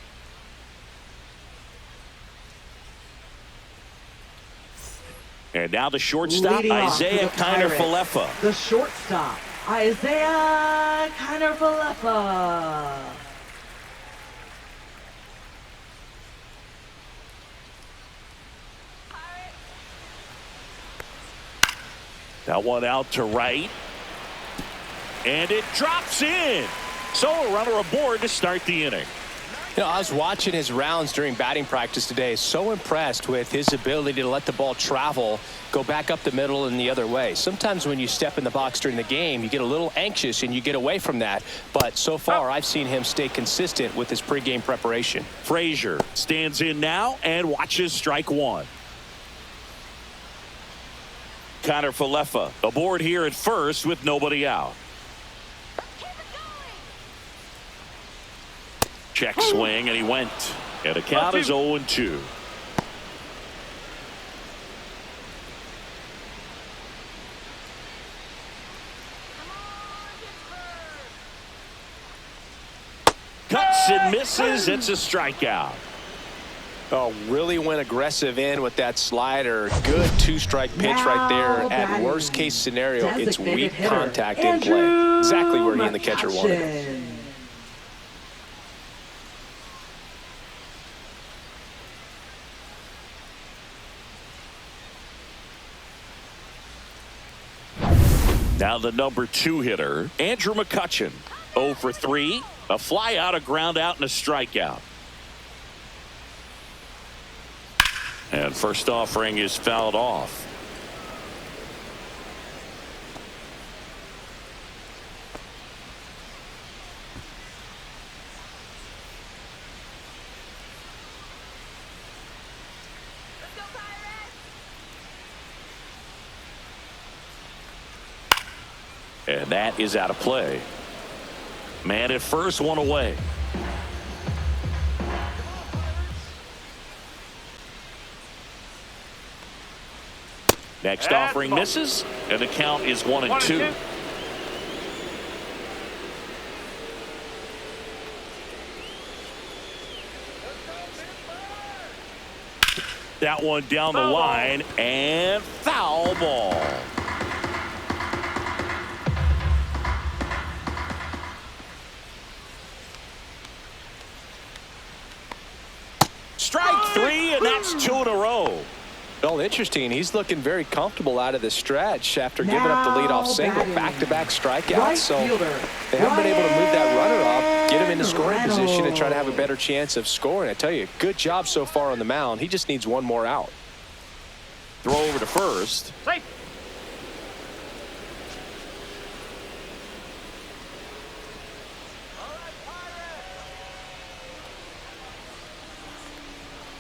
And now the shortstop, Leading off for Isaiah the Pirates, Kiner-Falefa. The shortstop, Isaiah Kiner-Falefa. That one out to right. And it drops in. So a runner aboard to start the inning. You know, I was watching his rounds during batting practice today. So impressed with his ability to let the ball travel, go back up the middle and the other way. Sometimes when you step in the box during the game, you get a little anxious and you get away from that. But so far, I've seen him stay consistent with his pregame preparation. Frazier stands in now and watches strike one. Kiner-Falefa aboard here at first with nobody out. Check swing, and he went. And the count is 0-2. Cuts and misses. It's a strikeout. Oh, really went aggressive in with that slider. Good 2-strike pitch right there. At worst case scenario, it's weak contact in play. Exactly where he and the catcher wanted it. Now the number 2 hitter, Andrew McCutchen. 0 for 3. A fly out, a ground out, and a strikeout. And first offering is fouled off. And that is out of play. Man at first, one away. Next offering misses, and the count is 1-2. That one down the line, and foul ball. Strike three, and that's 2 in a row. Well, interesting. He's looking very comfortable out of the stretch after giving up the leadoff single. Back-to-back strikeouts. Right so fielder, they haven't been able to move that runner up, get him into scoring Reynolds. position, and try to have a better chance of scoring. I tell you, good job so far on the mound. He just needs one more out. Throw over to first. Safe.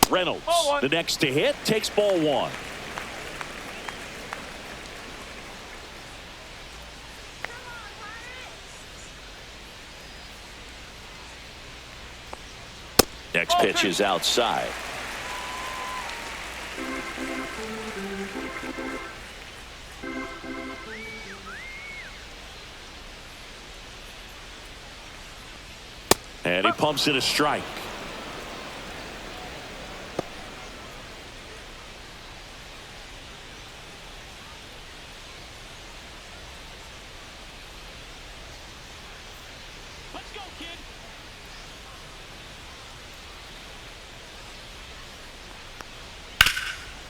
Reynolds, Ball one. the next to hit, takes ball one. Next pitch is outside. And he pumps it a strike. Let's go, kid.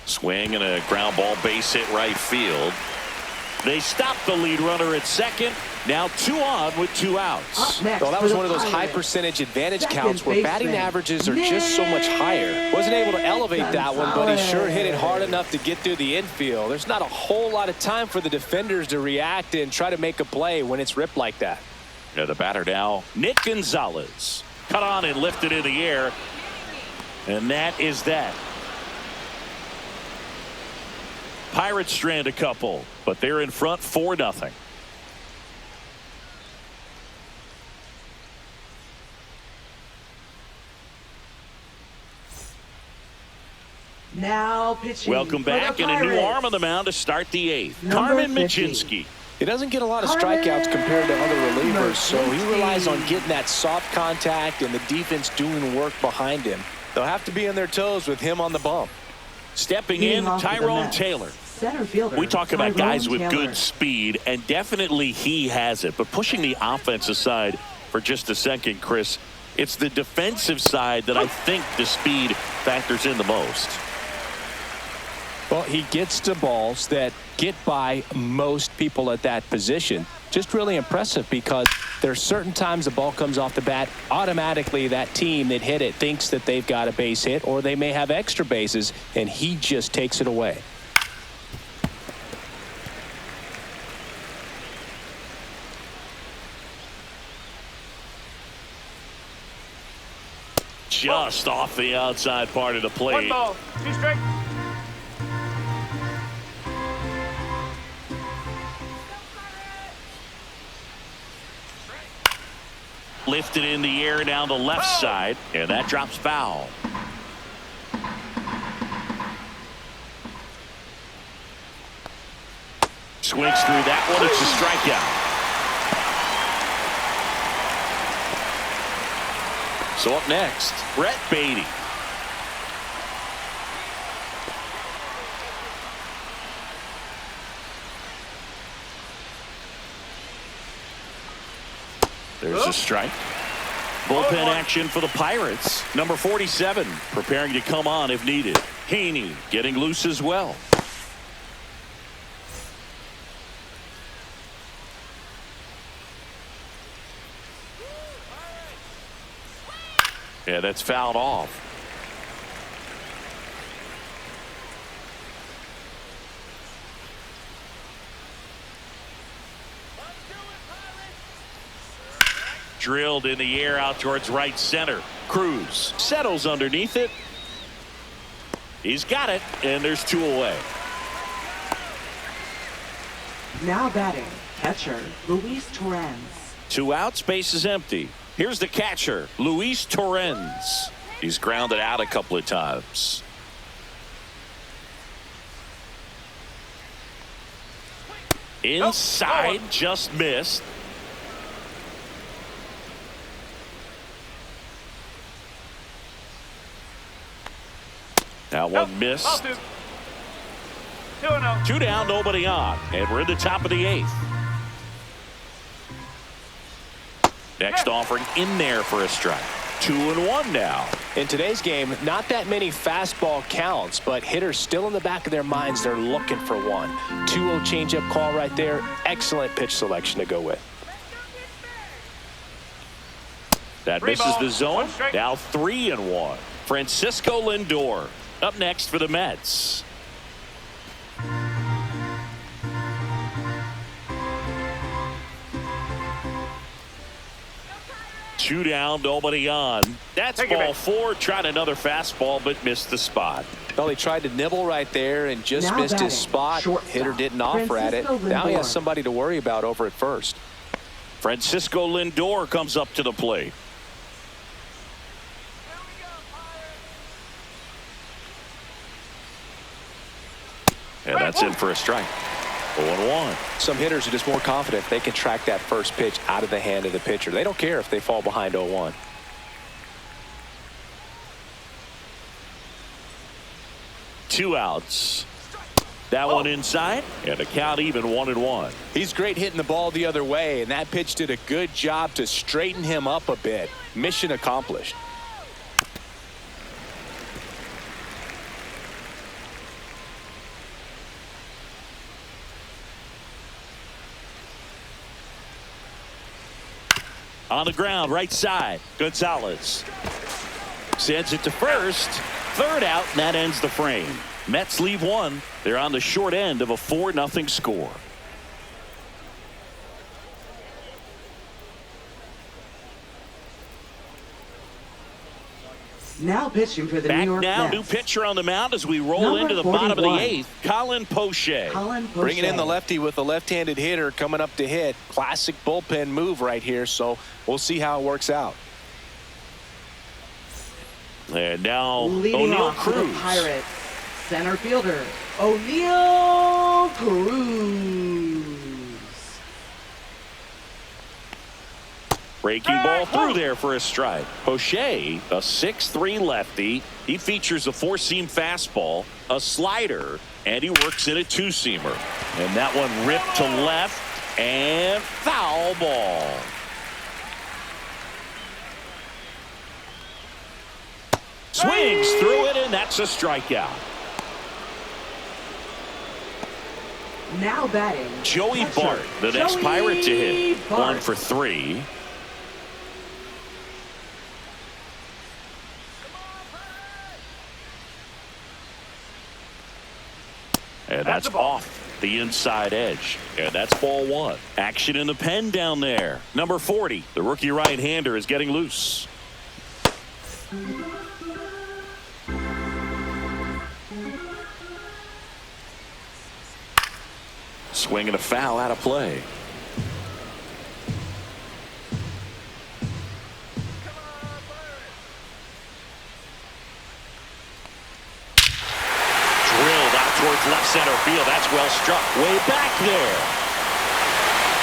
Swing and a ground ball, base hit right field. They stop the lead runner at second. Now 2 on with 2 outs. Up next Well, that for was the one of those high Pirates. percentage advantage Second counts where batting baseman, averages are just so much higher. Wasn't able to elevate that one, but he sure hit it hard enough to get through the infield. There's not a whole lot of time for the defenders to react and try to make a play when it's ripped like that. Yeah, the batter now, Nick Gonzalez. Cut on and lifted in the air. And that is that. Pirates strand a couple, but they're in front 4-0. Now pitching. Welcome for the back, and a new Pirates. arm on the mound to start the 8th. Number Carmen 50. Mlb. He doesn't get a lot of strikeouts compared to other relievers, so he relies on getting that soft contact and the defense doing work behind him. They'll have to be on their toes with him on the bump. Stepping Leading in, off for the Tyrone Mets, Taylor. Center fielder. We talk about Tyrone guys with Taylor. good speed, and definitely he has it. But pushing the offense aside for just a second, Chris, it's the defensive side that I think the speed factors in the most. Well, he gets to balls that get by most people at that position. Just really impressive because there's certain times the ball comes off the bat, automatically that team that hit it thinks that they've got a base hit or they may have extra bases, and he just takes it away. Just off the outside part of the plate. 1 ball, 2 strikes. Lifted in the air down the left side, and that drops foul. Swings through that one. It's a strikeout. So up next, Brett Beatty. There's a strike. Bullpen action for the Pirates. Number 47 preparing to come on if needed. Haney getting loose as well. Yeah, that's fouled off. Drilled in the air out towards right center. Cruz settles underneath it. He's got it, and there's 2 away. Now batting, catcher Luis Torrens. 2 outs, base is empty. Here's the catcher, Luis Torrens. He's grounded out a couple of times. Inside, just missed. That one missed. 2-0. 2 down, nobody on. And we're in the top of the 8th. Next offering in there for a strike. 2-1 now. In today's game, not that many fastball counts, but hitters still in the back of their minds, they're looking for one. 2-0 changeup call right there. Excellent pitch selection to go with. That misses the zone. Now 3-1. Francisco Lindor up next for the Mets. Two down, nobody on. That's ball 4. Tried another fastball, but missed the spot. Well, he tried to nibble right there and just Now missed batting, his spot. shortstop, Hitter didn't offer at it. Francisco Now he has Lindor. somebody to worry about over at first. Francisco Lindor comes up to the plate. And that's in for a strike. 0-1. Some hitters are just more confident they can track that first pitch out of the hand of the pitcher. They don't care if they fall behind 0-1. Two outs. That one inside, and a count even 1-1. He's great hitting the ball the other way, and that pitch did a good job to straighten him up a bit. Mission accomplished. On the ground, right side. Gonzalez sends it to first. Third out, and that ends the frame. Mets leave one. They're on the short end of a 4-0 score. Now pitching for the Back New York now, Mets. new pitcher on the mound as we roll Number into the bottom of the 41. 8th. Colin Poche. Colin Poche. Bringing in the lefty with a left-handed hitter coming up to hit. Classic bullpen move right here, so we'll see how it works out. And now Leading O'Neal off for the Cruz. Pirates, center fielder O'Neal Cruz. Breaking ball through there for a strike. Poche, a 6'3 lefty. He features a 4-seam fastball, a slider, and he works in a 2-seamer. And that one ripped to left and foul ball. Swings through it, and that's a strikeout. Now batting, Joey catcher, Bart, the next Joey Pirate to hit. Bart. 1 for 3. And that's off the inside edge. And that's ball 1. Action in the pen down there. Number 40, the rookie right-hander, is getting loose. Swing and a foul out of play. Drilled out towards left center field. That's well struck. Way back there.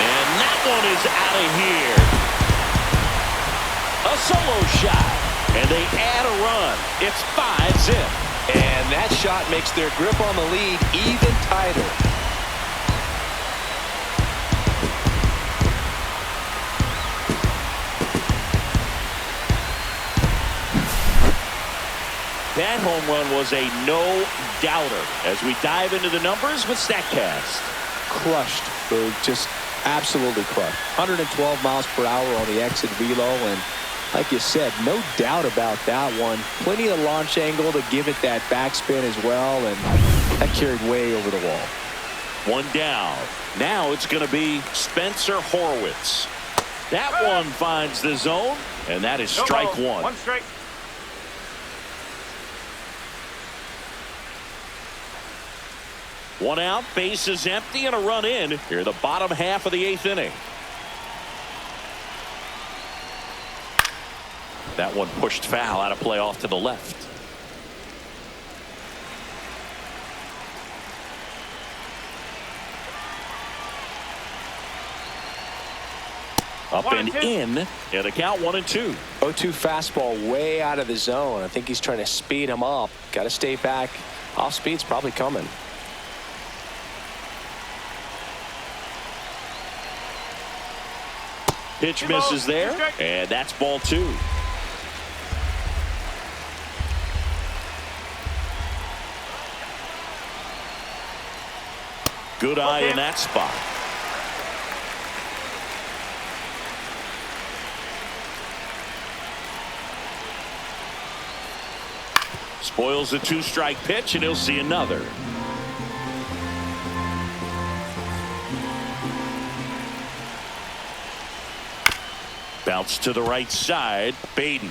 And that one is out of here. A solo shot. And they add a run. It's 5-zip. And that shot makes their grip on the lead even tighter. That home run was a no-doubter. As we dive into the numbers with StatCast. Crushed, Boog. Just absolutely crushed. 112 miles per hour on the exit velo, and like you said, no doubt about that one. Plenty of launch angle to give it that backspin as well, and that carried way over the wall. One down. Now it's going to be Spencer Horwitz. That one finds the zone, and that is strike 1. 1 strike. One out, base is empty, and a run in here the bottom half of the 8th inning. That one pushed foul out of play off to the left. Up and in, and a count 1-2. 0-2 fastball way out of the zone. I think he's trying to speed him up. Got to stay back. Off speed's probably coming. Pitch misses there, and that's ball 2. Good eye in that spot. Spoils the 2-strike pitch, and he'll see another. Bounce to the right side. Baden.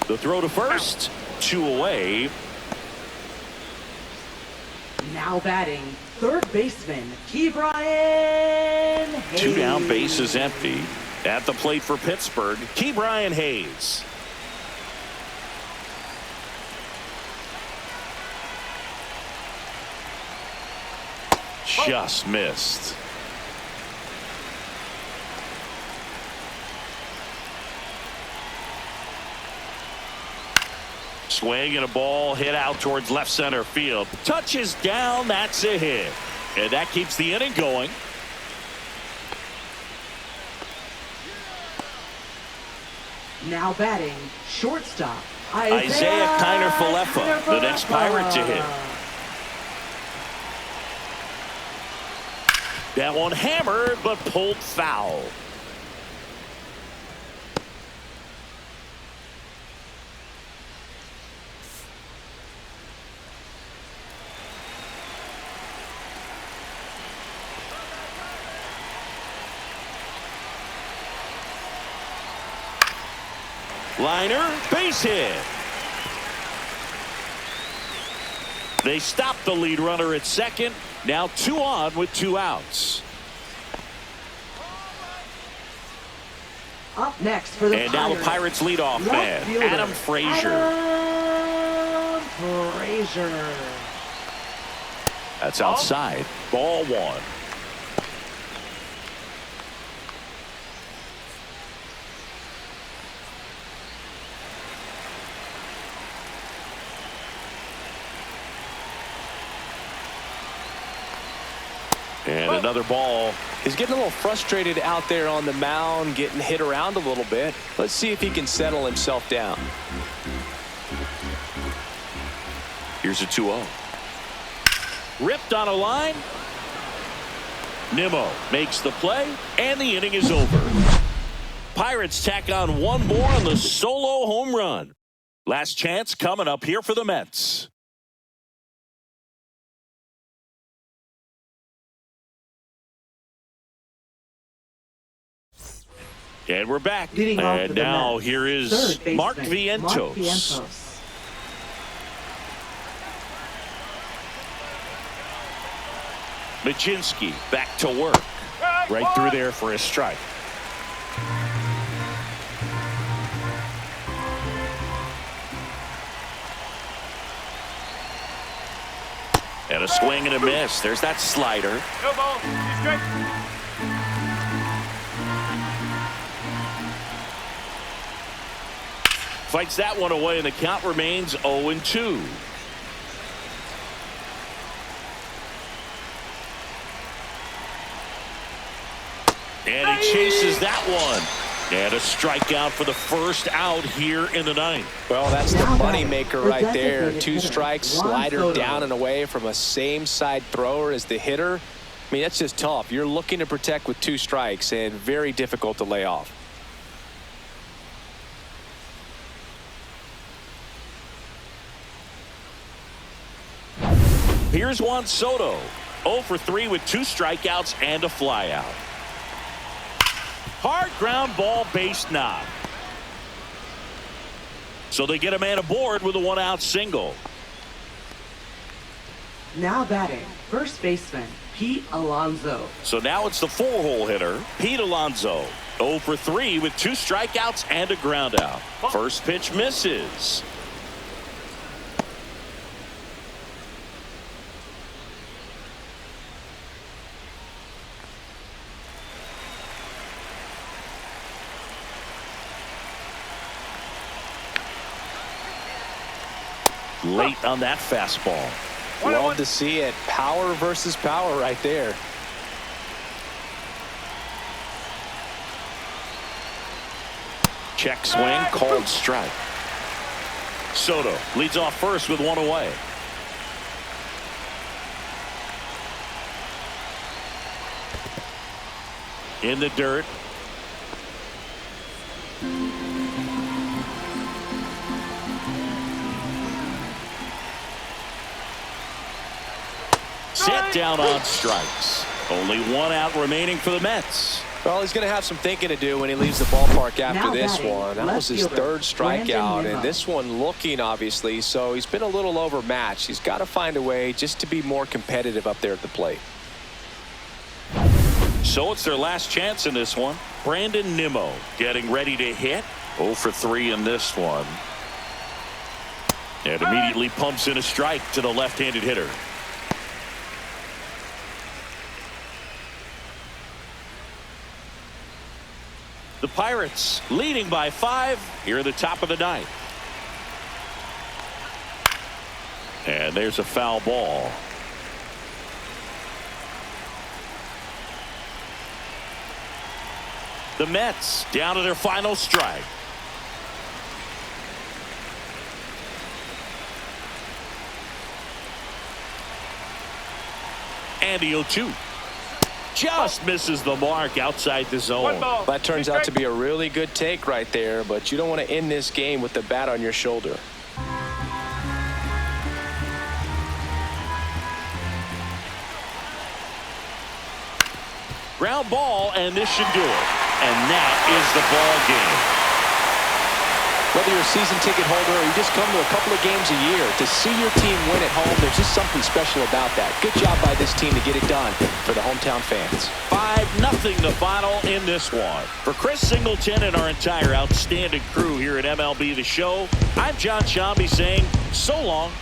The throw to first. 2 away. Now batting, third baseman, Ke'Bryan Hayes. 2 down, bases empty. At the plate for Pittsburgh, Ke'Bryan Hayes. Just missed. Swing and a ball hit out towards left center field. Touches down, that's a hit. And that keeps the inning going. Now batting, shortstop, Isaiah Kiner-Falefa, the next Pirate to hit. That one hammered, but pulled foul. Liner, base hit. They stop the lead runner at second. Now 2 on with 2 outs. Up next for the And now the Pirates leadoff man, Adam Frazier. Adam Frazier. That's outside. Ball 1. And another ball. He's getting a little frustrated out there on the mound, getting hit around a little bit. Let's see if he can settle himself down. Here's a 2-0. Ripped on a line. Nimmo makes the play, and the inning is over. Pirates tack on 1 more on the solo home run. Last chance coming up here for the Mets. And we're back. And now here is Mlb Envivo. Majinski back to work. Right through there for a strike. And a swing and a miss. There's that slider. No ball. He's straight. Fights that one away, and the count remains 0-2. And he chases that one. And a strikeout for the first out here in the 9th. Well, that's the money maker right there. 2 strikes, slider down and away from a same side thrower as the hitter. I mean, that's just tough. You're looking to protect with 2 strikes and very difficult to lay off. Here's Juan Soto. 0 for 3 with 2 strikeouts and a flyout. Hard ground ball, base knock. So they get a man aboard with a 1-out single. Now batting, first baseman, Pete Alonso. So now it's the 4-hole hitter, Pete Alonso. 0 for 3 with 2 strikeouts and a ground out. First pitch misses. late on that fastball. Love to see it. Power versus power right there. Check swing, called strike. Soto leads off first with one away. In the dirt. Set down on strikes. Only one out remaining for the Mets. Well, he's going to have some thinking to do when he leaves the ballpark after Now this batting, one. That left was his fielder, third strikeout, Mlb and this one looking, obviously, so he's been a little overmatched. He's got to find a way just to be more competitive up there at the plate. So it's their last chance in this one. Brandon Nimmo getting ready to hit. 0 for 3 in this one. And immediately pumps in a strike to the left-handed hitter. The Pirates leading by 5 here at the top of the 9th. And there's a foul ball. The Mets down to their final strike. And the 0-2. Just misses the mark outside the zone. That turns out to be a really good take right there, but you don't want to end this game with the bat on your shoulder. Ground ball, and this should do it. And that is the ball game. Whether you're a season ticket holder or you just come to a couple of games a year, to see your team win at home, there's just something special about that. Good job by this team to get it done for the hometown fans. 5-0 the final in this one. For Chris Singleton and our entire outstanding crew here at MLB The Show, I'm John Shambi saying so long.